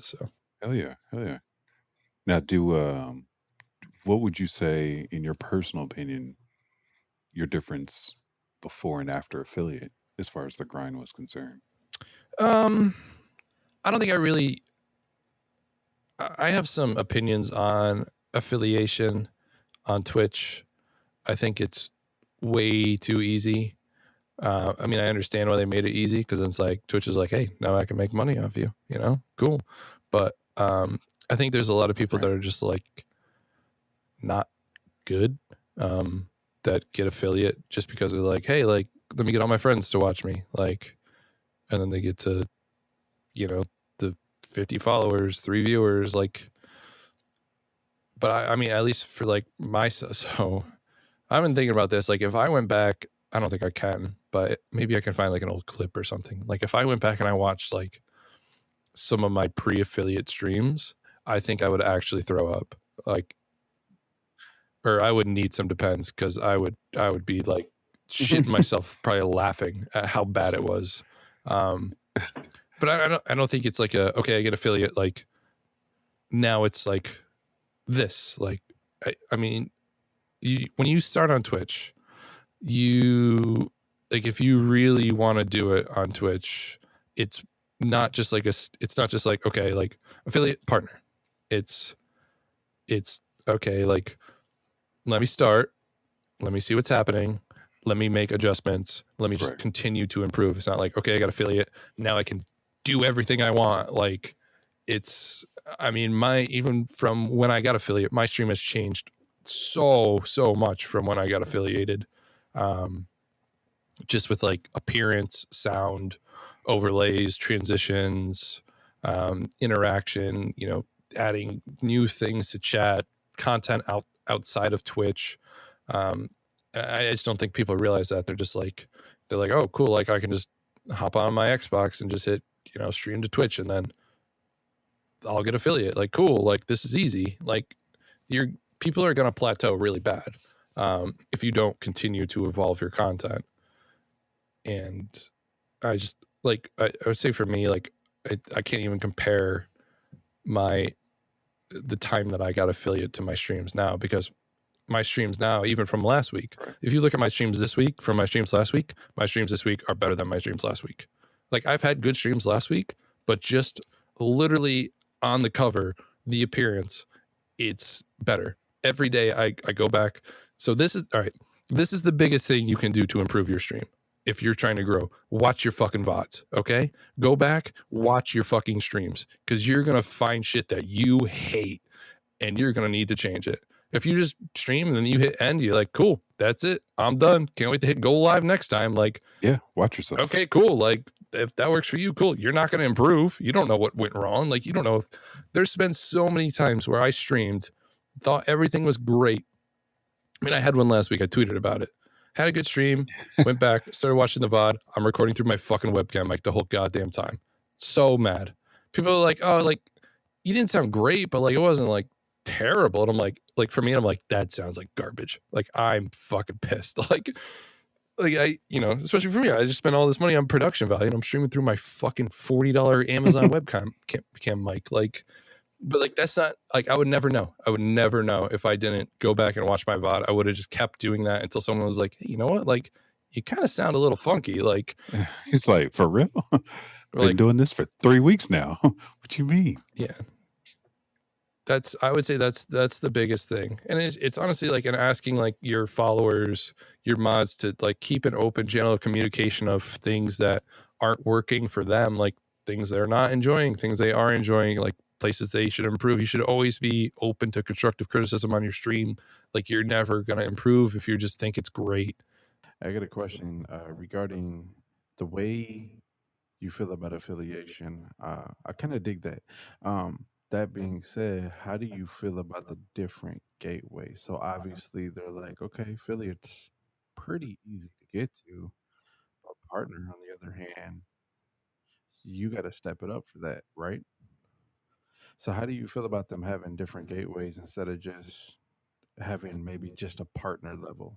So hell yeah. Now what would you say, in your personal opinion, your difference before and after Affiliate as far as the grind was concerned? I don't think I have some opinions on Affiliation on Twitch. I think it's way too easy. I mean, I understand why they made it easy, because it's like Twitch is like, hey, now I can make money off you, cool. But I think there's a lot of people that are just like not good, that get affiliate just because they're like, hey, like let me get all my friends to watch me, like, and then they get to, the 50 followers, 3 viewers, like. But I mean, at least for like my so I've been thinking about this. Like, if I went back, I don't think I can, but maybe I can find like an old clip or something. Like, if I went back and I watched like some of my pre-affiliate streams, I think I would actually throw up. Like, or I would need some Depends, because I would be like shitting myself, probably laughing at how bad it was. But I don't think it's like a, okay, I get affiliate, like now it's like this. Like, I mean, when you start on Twitch, you, like, if you really want to do it on Twitch, it's not just like it's not just like, okay, like affiliate partner. It's okay, like, let me start, let me see what's happening, let me make adjustments, let me just Correct. continue to improve. It's not like, okay, I got affiliate, now I can do everything I want. Like, it's, I mean, even from when I got affiliate, my stream has changed so much from when I got affiliated. Just with like appearance, sound, overlays, transitions, interaction, adding new things to chat, content outside of Twitch. I just don't think people realize that. They're like, oh, cool, like I can just hop on my Xbox and just hit, stream to Twitch, and then I'll get affiliate. Like, cool, like this is easy. Like, people are gonna plateau really bad if you don't continue to evolve your content. And I just, like, I would say for me, like, I can't even compare the time that I got affiliate to my streams now, because my streams now, even from last week, Correct. if you look at my streams this week from my streams last week, my streams this week are better than my streams last week. Like, I've had good streams last week, but just literally on the cover, the appearance, it's better. Every day I go back. So this is, all right, this is the biggest thing you can do to improve your stream. If you're trying to grow, watch your fucking VODs, okay? Go back, watch your fucking streams, because you're going to find shit that you hate and you're going to need to change it. If you just stream and then you hit end, you're like, cool, that's it, I'm done, can't wait to hit go live next time. Like, Yeah, watch yourself. okay, cool. Like, if that works for you, cool. You're not going to improve. You don't know what went wrong. Like, you don't know if there's been so many times where I streamed, thought everything was great. I mean, I had one last week. I tweeted about it. Had a good stream, went back, started watching the VOD. I'm recording through my fucking webcam like the whole goddamn time. So mad. People are like, oh, like, you didn't sound great, but like, it wasn't like terrible. And I'm like for me, I'm like, that sounds like garbage. Like, I'm fucking pissed. Like I, especially for me, I just spent all this money on production value and I'm streaming through my fucking $40 Amazon webcam mic. Like, but like, that's not, like, I would never know. I would never know if I didn't go back and watch my VOD. I would have just kept doing that until someone was like, hey, you know what? Like, you kind of sound a little funky. Like, He's like, for real? Been like, doing this for 3 weeks now. What you mean? yeah. I would say that's the biggest thing. And it's honestly like, and asking like your followers, your mods, to like keep an open channel of communication of things that aren't working for them, like things they're not enjoying, things they are enjoying, like places they should improve. You should always be open to constructive criticism on your stream. Like, you're never going to improve if you just think it's great. I got a question regarding the way you feel about affiliation. I kind of dig that. That being said, how do you feel about the different gateways? So obviously they're like, okay, affiliates pretty easy to get to. A partner, on the other hand, you got to step it up for that, right? So how do you feel about them having different gateways instead of just having maybe just a partner level?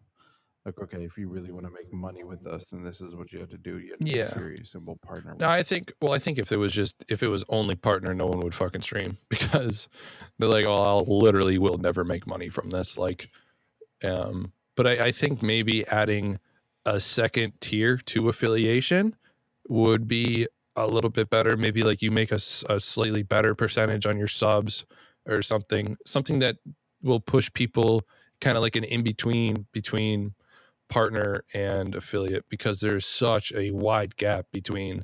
Like, okay, if you really want to make money with us, then this is what you have to do. You have to be Yeah. serious and we'll partner No, with I think if it was only partner, no one would fucking stream, because they're like, oh, I'll literally will never make money from this. Like, but I think maybe adding a second tier to affiliation would be a little bit better. Maybe like you make a slightly better percentage on your subs or something that will push people kind of like an in between partner and affiliate, because there's such a wide gap between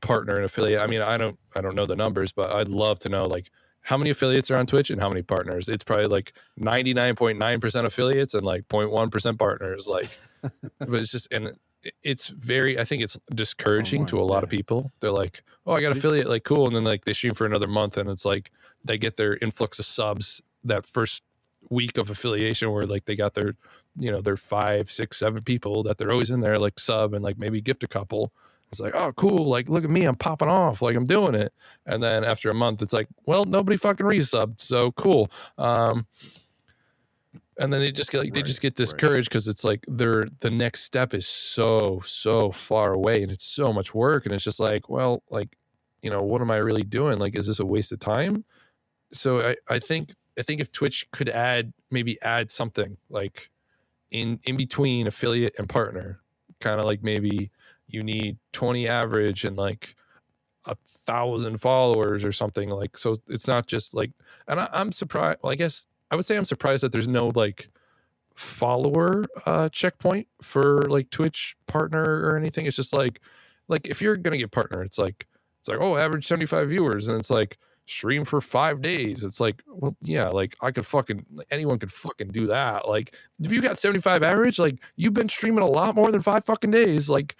partner and affiliate. I mean, I don't know the numbers, but I'd love to know like how many affiliates are on Twitch and how many partners. It's probably like 99.9% affiliates and like 0.1% partners. Like, but it's just, and it's very, I think it's discouraging to a lot of people. They're like, oh, I got affiliate, like, cool. And then like they stream for another month and it's like they get their influx of subs that first week of affiliation where like they got their they're 5, 6, 7 people that they're always in there, like sub and like maybe gift a couple. It's like, oh, cool. Like, look at me. I'm popping off. Like, I'm doing it. And then after a month, it's like, well, nobody fucking resubbed. So cool. And then they just get discouraged because it's like the next step is so far away and it's so much work. And it's just like, well, like, what am I really doing? Like, is this a waste of time? So I think if Twitch could add something like in between affiliate and partner, kind of like maybe you need 20 average and like 1,000 followers or something, like, so it's not just like, and I'm surprised. Well, I guess I would say I'm surprised that there's no like follower checkpoint for like Twitch partner or anything. It's just like if you're gonna get partner, it's like oh, average 75 viewers, and it's like stream for 5 days. It's like, well, yeah, like anyone could fucking do that. Like, if you got 75 average, like, you've been streaming a lot more than 5 fucking days. Like,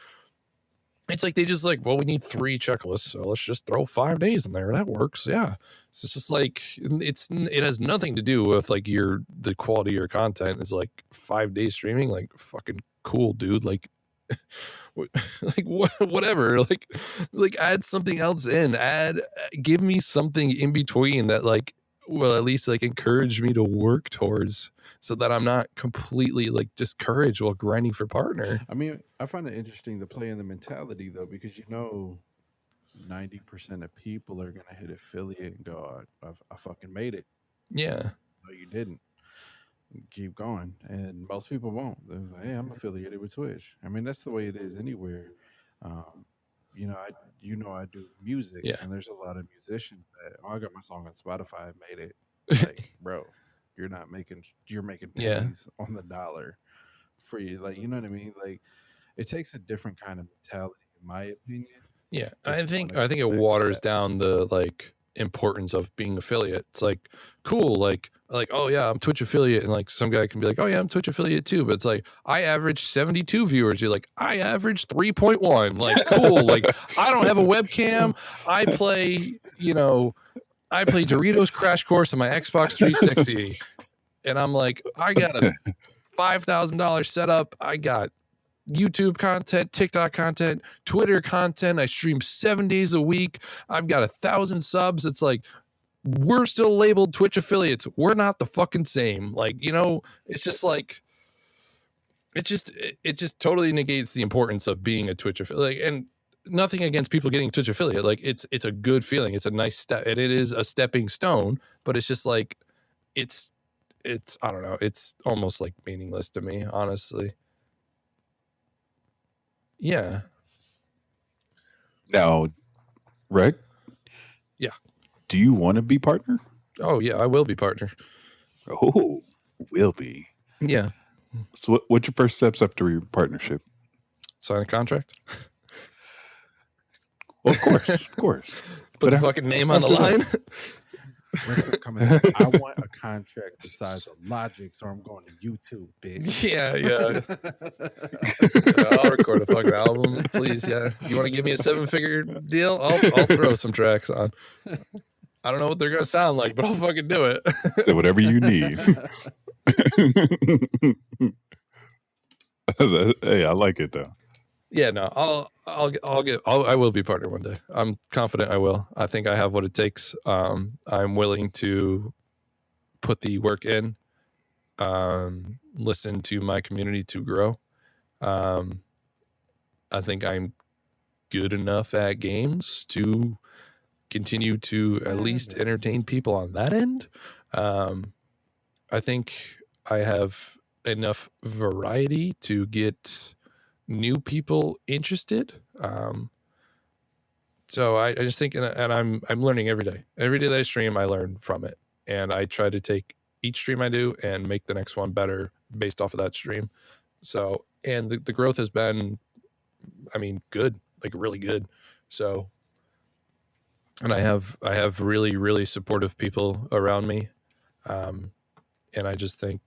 it's like they just like, well, we need 3 checklists, so let's just throw 5 days in there. That works. Yeah. So it's just like, it has nothing to do with like the quality of your content. Is like 5 days streaming, like, fucking cool, dude. Like, like whatever. Like add something else in. Give me something in between that like will at least like encourage me to work towards, so that I'm not completely like discouraged while grinding for partner. I mean, I find it interesting to play in the mentality though, because 90% of people are gonna hit affiliate and go, I fucking made it. Yeah. No, you didn't. Keep going, and most people won't. They're like, hey, I'm affiliated with Twitch. I mean, that's the way it is anywhere. Um, I do music, Yeah. and there's a lot of musicians that, oh, I got my song on Spotify, I made it. Like, bro, you're making Yeah. pennies on the dollar for you. Like, you know what I mean? Like, it takes a different kind of mentality, in my opinion. Yeah. if I you think wanna it next waters step. down the like importance of being affiliate. It's like, cool, like, oh yeah, I'm Twitch affiliate, and like some guy can be like, oh yeah, I'm Twitch affiliate too, but it's like, I average 72 viewers. You're like, I average 3.1. Like, cool. Like, I don't have a webcam. I play Doritos Crash Course on my Xbox 360, and I'm like, I got a $5,000 setup. I got YouTube content, TikTok content, Twitter content. I stream 7 days a week. I've got 1,000 subs. It's like, we're still labeled Twitch affiliates. We're not the fucking same. Like, it's just like, it just totally negates the importance of being a Twitch affiliate. And nothing against people getting Twitch affiliate. Like, it's a good feeling. It's a nice step, and it is a stepping stone. But it's just like, it's I don't know. It's almost like meaningless to me, honestly. Yeah. Now, Rick? Yeah. Do you want to be partner? Oh yeah, I will be partner. Oh, will be. Yeah. So what's your first steps after your partnership? Sign a contract. Well, of course, of course. Put the fucking name on the line. Rick's coming in. I want a contract the size of Logic, so I'm going to YouTube, bitch. Yeah. I'll record a fucking album, please. Yeah. You want to give me a 7-figure deal? I'll throw some tracks on. I don't know what they're gonna sound like, but I'll fucking do it. Say whatever you need. Hey, I like it though. Yeah, no, I will be partner one day. I'm confident I will. I think I have what it takes. I'm willing to put the work in, listen to my community to grow. I think I'm good enough at games to continue to at least entertain people on that end. I think I have enough variety to get new people interested. So I just think, and I'm learning every day. Every day that I stream, I learn from it, and I try to take each stream I do and make the next one better based off of that stream. So, and the growth has been, I mean, good, like really good. So, and I have really, really supportive people around me, and I just think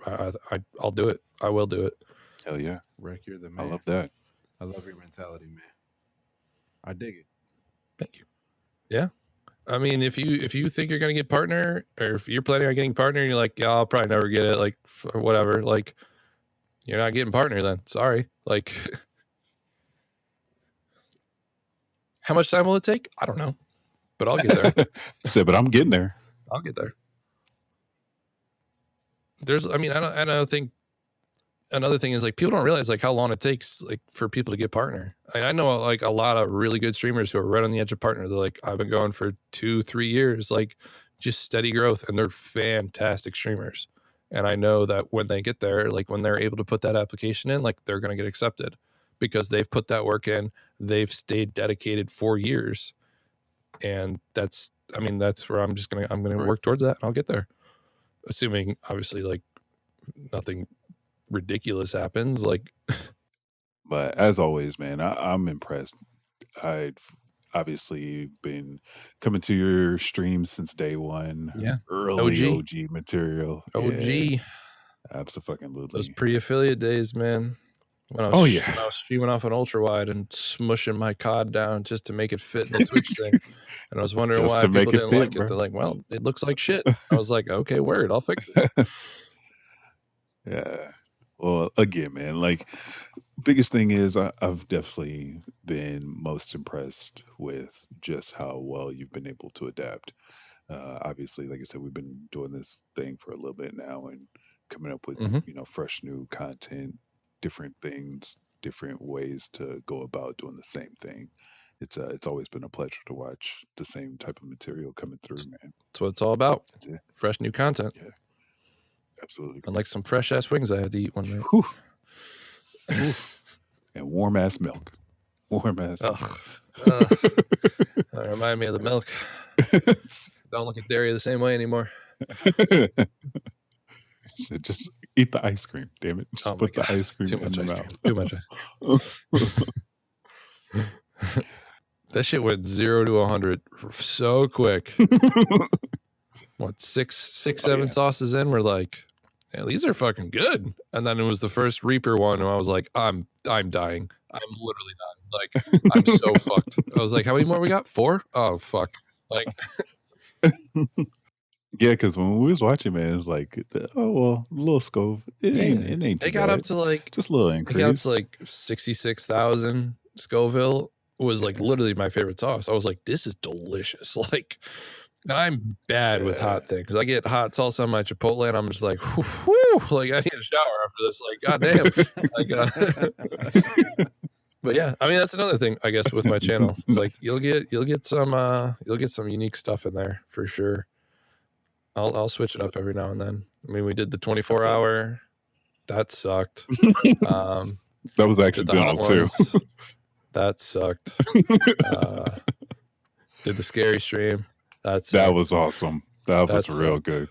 I'll do it. I will do it. Hell yeah, Rick, you're the man. I love that. I love your mentality, man. I dig it. Thank you. Yeah. I mean, if you think you're gonna get partner, or if you're planning on getting partner, and you're like, yeah, I'll probably never get it, like whatever, like you're not getting partner then. Sorry. Like, how much time will it take? I don't know, but I'll get there. Said, but I'm getting there. I'll get there. I don't think another thing is like people don't realize like how long it takes like for people to get partner. I know like a lot of really good streamers who are right on the edge of partner. They're like, I've been going for 2-3 years, like just steady growth, and they're fantastic streamers. And I know that when they get there, like when they're able to put that application in, like they're going to get accepted because they've put that work in. They've stayed dedicated for years, and that's where I'm gonna Right. work towards that, and I'll get there, assuming obviously like nothing ridiculous happens. Like, But as always, man, I'm impressed. I've obviously been coming to your streams since day one. yeah, Early OG, OG material. Yeah, OG, those absolutely. pre-affiliate days, man. When I Oh was yeah. streaming off an ultra wide and smushing my COD down just to make it fit in the Twitch thing, and I was wondering Just why to people make it didn't fit, like it. bro. They're like, "Well, it looks like shit." I was like, "Okay, word, I'll fix it." Yeah. Well, again, man, like biggest thing is I've definitely been most impressed with just how well you've been able to adapt. Obviously, like I said, we've been doing this thing for a little bit now and coming up with, Mm-hmm. fresh new content, different things, different ways to go about doing the same thing. It's always been a pleasure to watch the same type of material coming through, man. That's what it's all about. That's it. Fresh new content. Yeah, absolutely. And like some fresh ass wings I had to eat one night. Whew. Oof. And warm ass milk. Warm ass milk. That reminded me of the milk. Don't look at dairy the same way anymore. So just eat the ice cream, damn it. Just Oh my put god, the ice cream too in much the ice mouth. cream. Too much ice. That shit went 0 to 100 so quick. What, six, seven sauces in? We're like, yeah, these are fucking good. And then it was the first Reaper one, and I was like, I'm dying. I'm literally dying. Like, I'm so fucked. I was like, how many more we got? 4? Oh fuck. Like, Yeah, because when we was watching, man, it's like, oh well, a little scope. It ain't too it got up bad. to like Just a little it got up to increase. like 66,000. Scoville was like Yeah, literally my favorite sauce. I was like, this is delicious. Like, and I'm bad with yeah, hot things. I get hot salsa on my Chipotle, and I'm just like, whew, like I need a shower after this. Like, goddamn. Like, but yeah, I mean that's another thing I guess with my channel. It's like you'll get some unique stuff in there for sure. I'll switch it up every now and then. I mean, we did the I feel 24-hour. That sucked. that. That was Did the accidental hot too. ones. That sucked. Did the scary stream. That sucked. That was awesome. That was real sucked. good.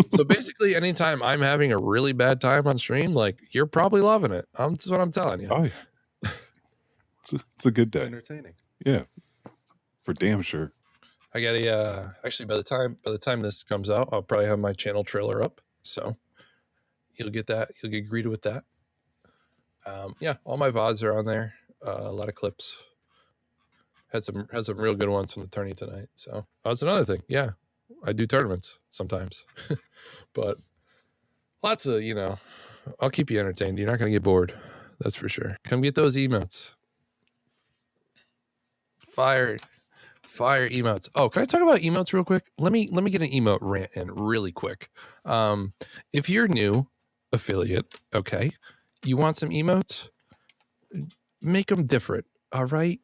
So basically, anytime I'm having a really bad time on stream, like you're probably loving it. That's what I'm telling you. Oh yeah, it's a good day. Entertaining. Yeah, for damn sure. I got a actually by the time this comes out, I'll probably have my channel trailer up. So you'll get that. You'll get greeted with that. Yeah, all my VODs are on there. A lot of clips. Had some real good ones from the tourney tonight. So that's another thing. Yeah, I do tournaments sometimes, but lots of I'll keep you entertained. You're not gonna get bored. That's for sure. Come get those emotes. Fire emotes. Oh, can I talk about emotes real quick? Let me get an emote rant in really quick. If you're new affiliate, okay, you want some emotes, make them different. All right,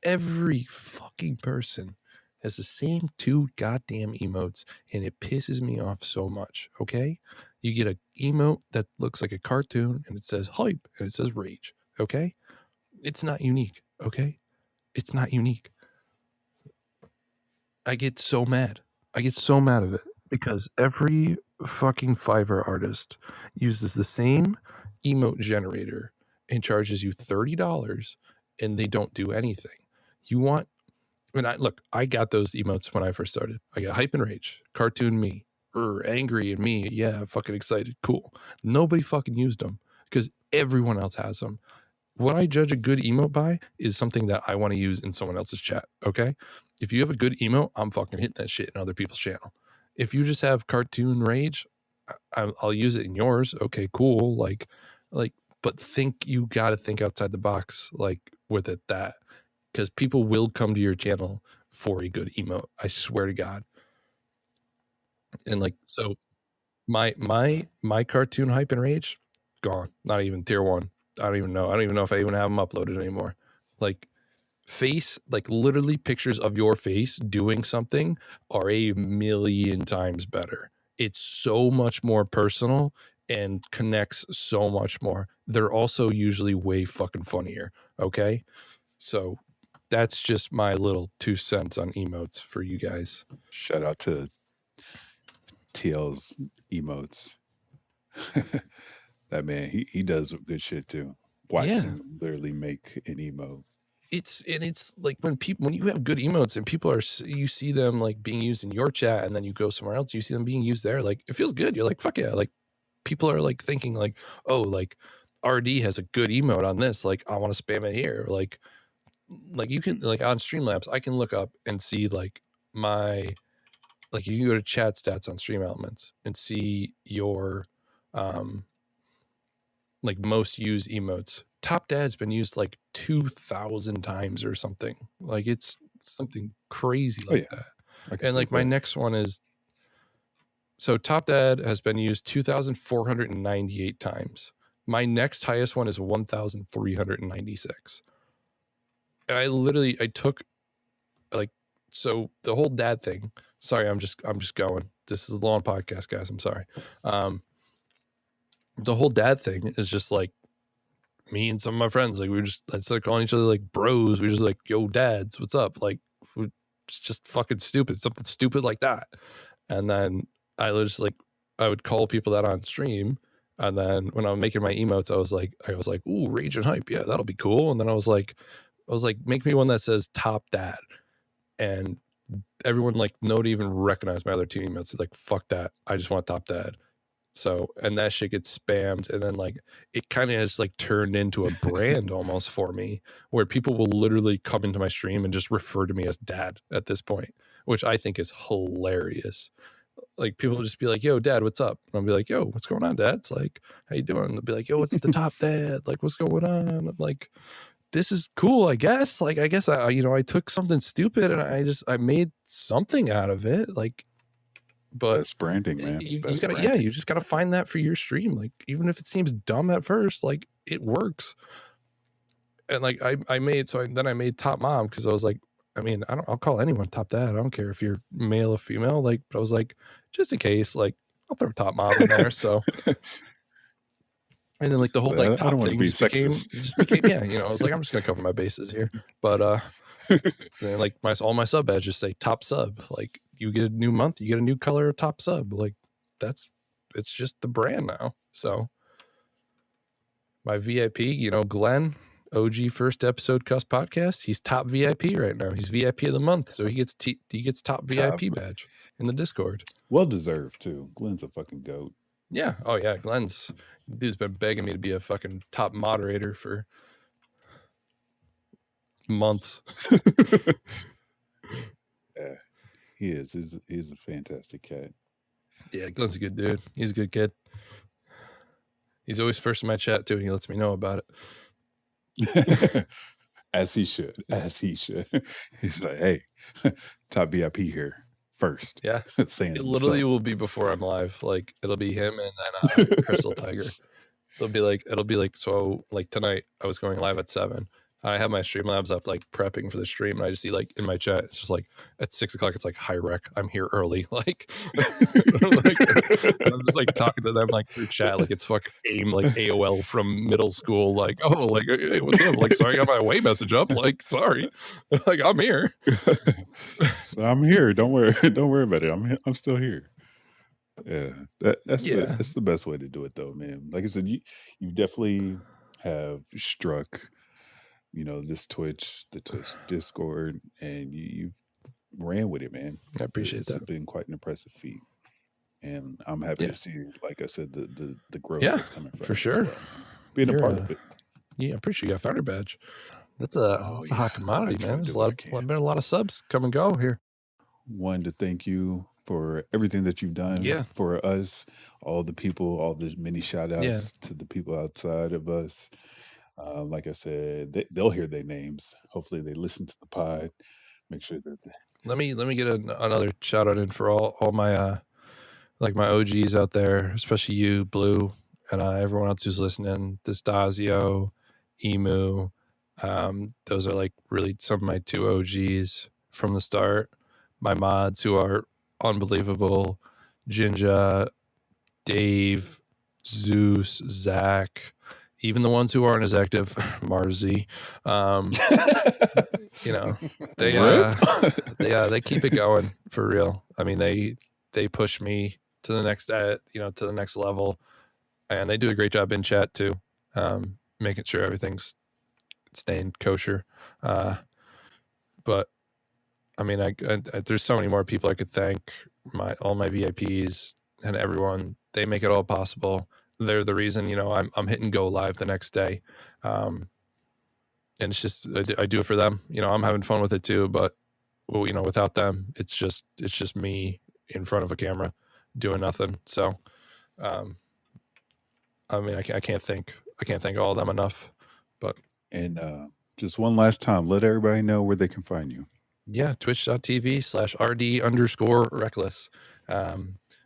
every fucking person has the same 2 goddamn emotes, and it pisses me off so much. Okay, you get a emote that looks like a cartoon, and it says hype, and it says rage. Okay, it's not unique. Okay, it's not unique. I get so mad. I get so mad of it because every fucking Fiverr artist uses the same emote generator and charges you $30, and they don't do anything. You want, I got those emotes when I first started. I got hype and rage, cartoon me, angry and me. Yeah, fucking excited. Cool. Nobody fucking used them because everyone else has them. what I judge a good emote by is something that I want to use in someone else's chat. Okay. If you have a good emote, I'm fucking hitting that shit in other people's channel. If you just have cartoon rage, I'll use it in yours. Okay, cool. But you got to think outside the box, like with it, that because people will come to your channel for a good emote. I swear to God. And like, so my cartoon hype and rage gone. Not even tier 1. I don't even know if I even have them uploaded anymore. Like face, like literally pictures of your face doing something are a million times better. It's so much more personal and connects so much more. They're also usually way fucking funnier. Okay. So that's just my little 2 cents on emotes for you guys. Shout out to TL's emotes. That man, he does good shit too. Watch Yeah. him literally make an emote. It's like when you have good emotes and people are, you see them like being used in your chat, and then you go somewhere else, you see them being used there, like it feels good. You're like, fuck yeah. Like people are like thinking like, oh, like RD has a good emote on this, like I want to spam it here. Like you can, like on Streamlabs, I can look up and see like my, like you can go to chat stats on Stream Elements and see your like most used emotes. Top Dad's been used like 2,000 times or something. Like it's something crazy Oh like yeah, that. I can And believe like my that. next one is, so Top Dad has been used 2,498 times. My next highest one is 1,396. And I took like, so the whole dad thing. Sorry, I'm just going. This is a long podcast, guys. I'm sorry. The whole dad thing is just like me and some of my friends, like we were just, instead of calling each other like bros, we just like, yo, dads, what's up? Like it's just fucking stupid, something stupid like that. And then I was like, I would call people that on stream. And then when I'm making my emotes, I was like, ooh, rage and hype. Yeah, that'll be cool. And then I was like, make me one that says top dad. And everyone like nobody even recognized my other 2 emotes. It's like, fuck that. I just want top dad. So, and that shit gets spammed. And then like, it kind of has like turned into a brand almost for me, where people will literally come into my stream and just refer to me as dad at this point, which I think is hilarious. Like people will just be like, yo, dad, what's up? And I'll be like, yo, what's going on, dad? It's like, how you doing? They'll be like, yo, what's the top dad? Like, what's going on? I'm like, this is cool, I guess. Like, I guess I took something stupid and I made something out of it. Like, but Best branding, man. you Best gotta, yeah, branding. you just gotta find that for your stream. Like, even if it seems dumb at first, like it works. And like I made, then I made top mom, because I was like, I mean, I'll call anyone top dad. I don't care if you're male or female. Like, but I was like, just in case, like I'll throw top mom in there. So, and then like the whole like I don't top want to thing be just became, sexist. yeah, I was like, I'm just gonna cover my bases here. But then like all my sub badges say top sub. Like you get a new month, you get a new color of top sub. Like it's just the brand now. So my VIP, Glenn, OG first episode Cuss podcast, he's top VIP right now. He's VIP of the month, so he gets top Top. VIP badge in the Discord. Well deserved too. Glenn's a fucking goat. Yeah. Oh yeah, dude's been begging me to be a fucking top moderator for months. Yeah, he is. He's a fantastic cat. Yeah, Glenn's a good dude. He's a good kid. He's always first in my chat too, and he lets me know about it. As he should. As he should. He's like, hey, top VIP here first. Yeah. Saying It what's literally up. will be before I'm live. Like it'll be him and then Crystal Tiger. It'll be like, so like tonight I was going live at 7. I have my Streamlabs up, like prepping for the stream, and I just see like in my chat, it's just like at 6:00, it's like, hi rec, I'm here early. Like, like, and I'm just like talking to them like through chat, like it's fucking AIM, like AOL from middle school. Like, oh, like, hey, what's up? Like, sorry, I got my away message up. Like, sorry, like I'm here. So I'm here. Don't worry. Don't worry about it. I'm still here. Yeah, Yeah, that's the best way to do it, though, man. Like I said, you definitely have struck, the Twitch Discord, and you've ran with it, man. I appreciate It's that. been quite an impressive feat, and I'm happy Yeah, to see, like I said, the growth yeah, that's coming from for it as sure. well, man. Being a You're part of it. Yeah, I'm pretty sure you got founder badge. That's Oh, a yeah. hot commodity, I try man. to There's do what I can. been a lot of subs come and go here. Wanted to thank you for everything that you've done Yeah, for us, all the people, all the many shout yeah. outs to the people outside of us. Like I said, they'll hear their names. Hopefully, they listen to the pod. Make sure that Let me get another shout out in for all my like my OGs out there, especially you, Blue, and everyone else who's listening. Destasio, Emu, those are like really some of my two OGs from the start. My mods who are unbelievable, Jinja, Dave, Zeus, Zach, even the ones who aren't as active, Marzi. Um, you know, they rip. they keep it going for real. I mean, they push me to the next to the next level, and they do a great job in chat too, making sure everything's staying kosher. But I mean, there's so many more people I could thank. All my VIPs and everyone. They make it all possible. They're the reason I'm hitting go live the next day. And it's just I do it for them. I'm having fun with it too, but without them, it's just me in front of a camera doing nothing. So, um, I mean, I can't thank all of them enough. But And just one last time, let everybody know where they can find you. yeah, twitch.tv/RD_reckless.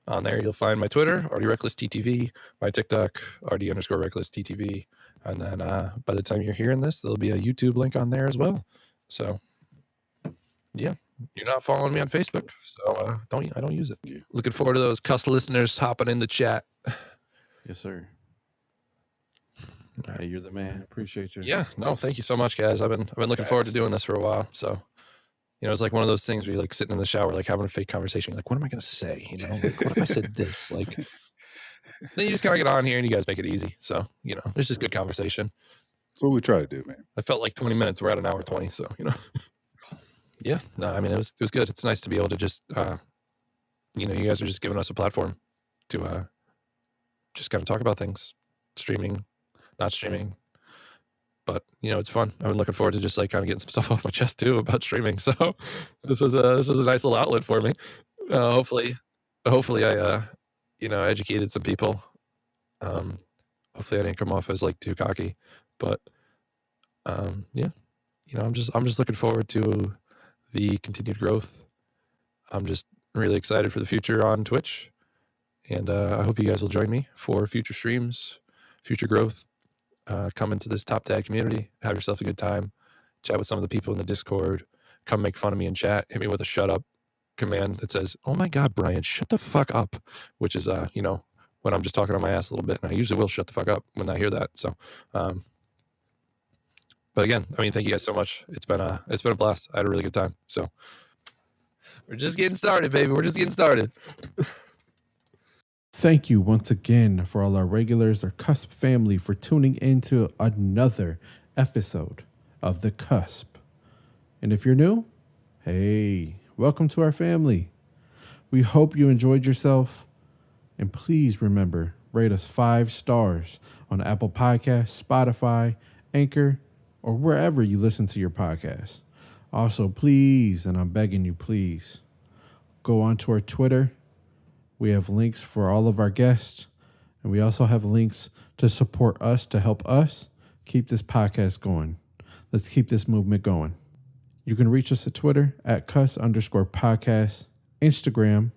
On there, you'll find my Twitter, RD Reckless TTV, my TikTok, RD_Reckless TTV. And then by the time you're hearing this, there'll be a YouTube link on there as well. So, yeah, you're not following me on Facebook, so I don't use it. Yeah. Looking forward to those cuss listeners hopping in the chat. Yes, sir. Hey, you're the man. Appreciate you. Yeah, no, thank you so much, guys. I've been looking forward to doing this for a while. So, it's like one of those things where you're like sitting in the shower, like having a fake conversation. Like, what am I gonna say? Like, what if I said this? Like, then you just kind of get on here and you guys make it easy. So, it's just good conversation. That's what we try to do, man. I felt like 20 minutes. We're at an hour 20. So, yeah, no, I mean, it was good. It's nice to be able to just, you guys are just giving us a platform to just kind of talk about things, streaming, not streaming. But it's fun. I've been looking forward to just like kind of getting some stuff off my chest too about streaming. So this was a nice little outlet for me. Hopefully I educated some people. Hopefully I didn't come off as like too cocky, but yeah, I'm just looking forward to the continued growth. I'm just really excited for the future on Twitch, and I hope you guys will join me for future streams, future growth. Come into this Top Dad community, have yourself a good time, chat with some of the people in the Discord, come make fun of me in chat, hit me with a shut up command that says, "Oh my God, Brian, shut the fuck up," which is, when I'm just talking on my ass a little bit, and I usually will shut the fuck up when I hear that. So, but again, I mean, thank you guys so much. It's been a blast. I had a really good time. So we're just getting started, baby. We're just getting started. Thank you once again for all our regulars, our Cusp family, for tuning into another episode of The Cusp. And if you're new, hey, welcome to our family. We hope you enjoyed yourself. And please remember, rate us 5 stars on Apple Podcasts, Spotify, Anchor, or wherever you listen to your podcasts. Also, please, and I'm begging you, please, go on to our Twitter. We have links for all of our guests, and we also have links to support us, to help us keep this podcast going. Let's keep this movement going. You can reach us at Twitter at @cus_podcast, Instagram,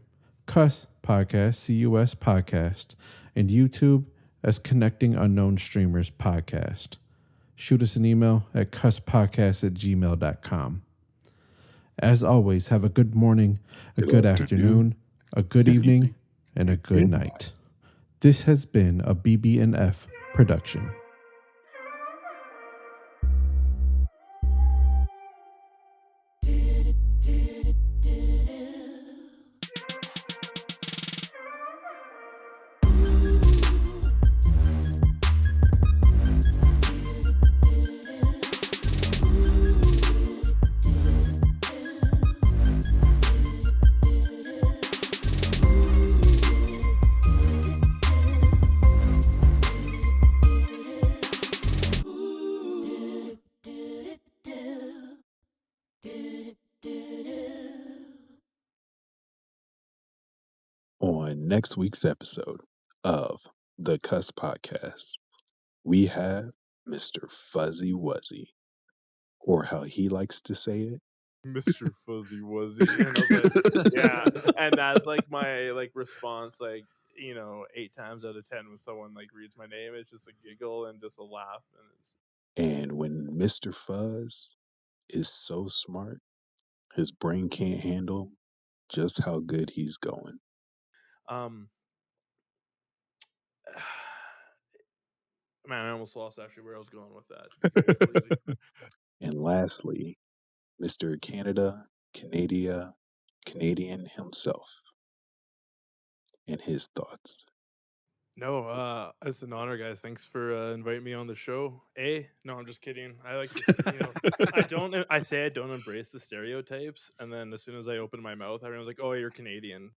Cus Podcast, CUS Podcast, and YouTube as Connecting Unknown Streamers Podcast. Shoot us an email at cuspodcast@gmail.com. As always, have a good morning, a good afternoon, a good evening, and a good night. This has been a BB&F production. on next week's episode of the Cuss Podcast, we have Mr. Fuzzy Wuzzy, or how he likes to say it, Mr. Fuzzy Wuzzy. And I was like, yeah. And that's like my response, 8 times out of 10 when someone reads my name, it's just a giggle and just a laugh. And it's and when Mr. Fuzz is so smart, his brain can't handle just how good he's going. um man, I almost lost actually where I was going with that, to be completely And lastly, Mr. Canadian himself, and his thoughts. No, it's an honor, guys. Thanks for inviting me on the show. No, I'm just kidding. I like to, I say I don't embrace the stereotypes, and then as soon as I open my mouth, everyone's like, "Oh, you're Canadian."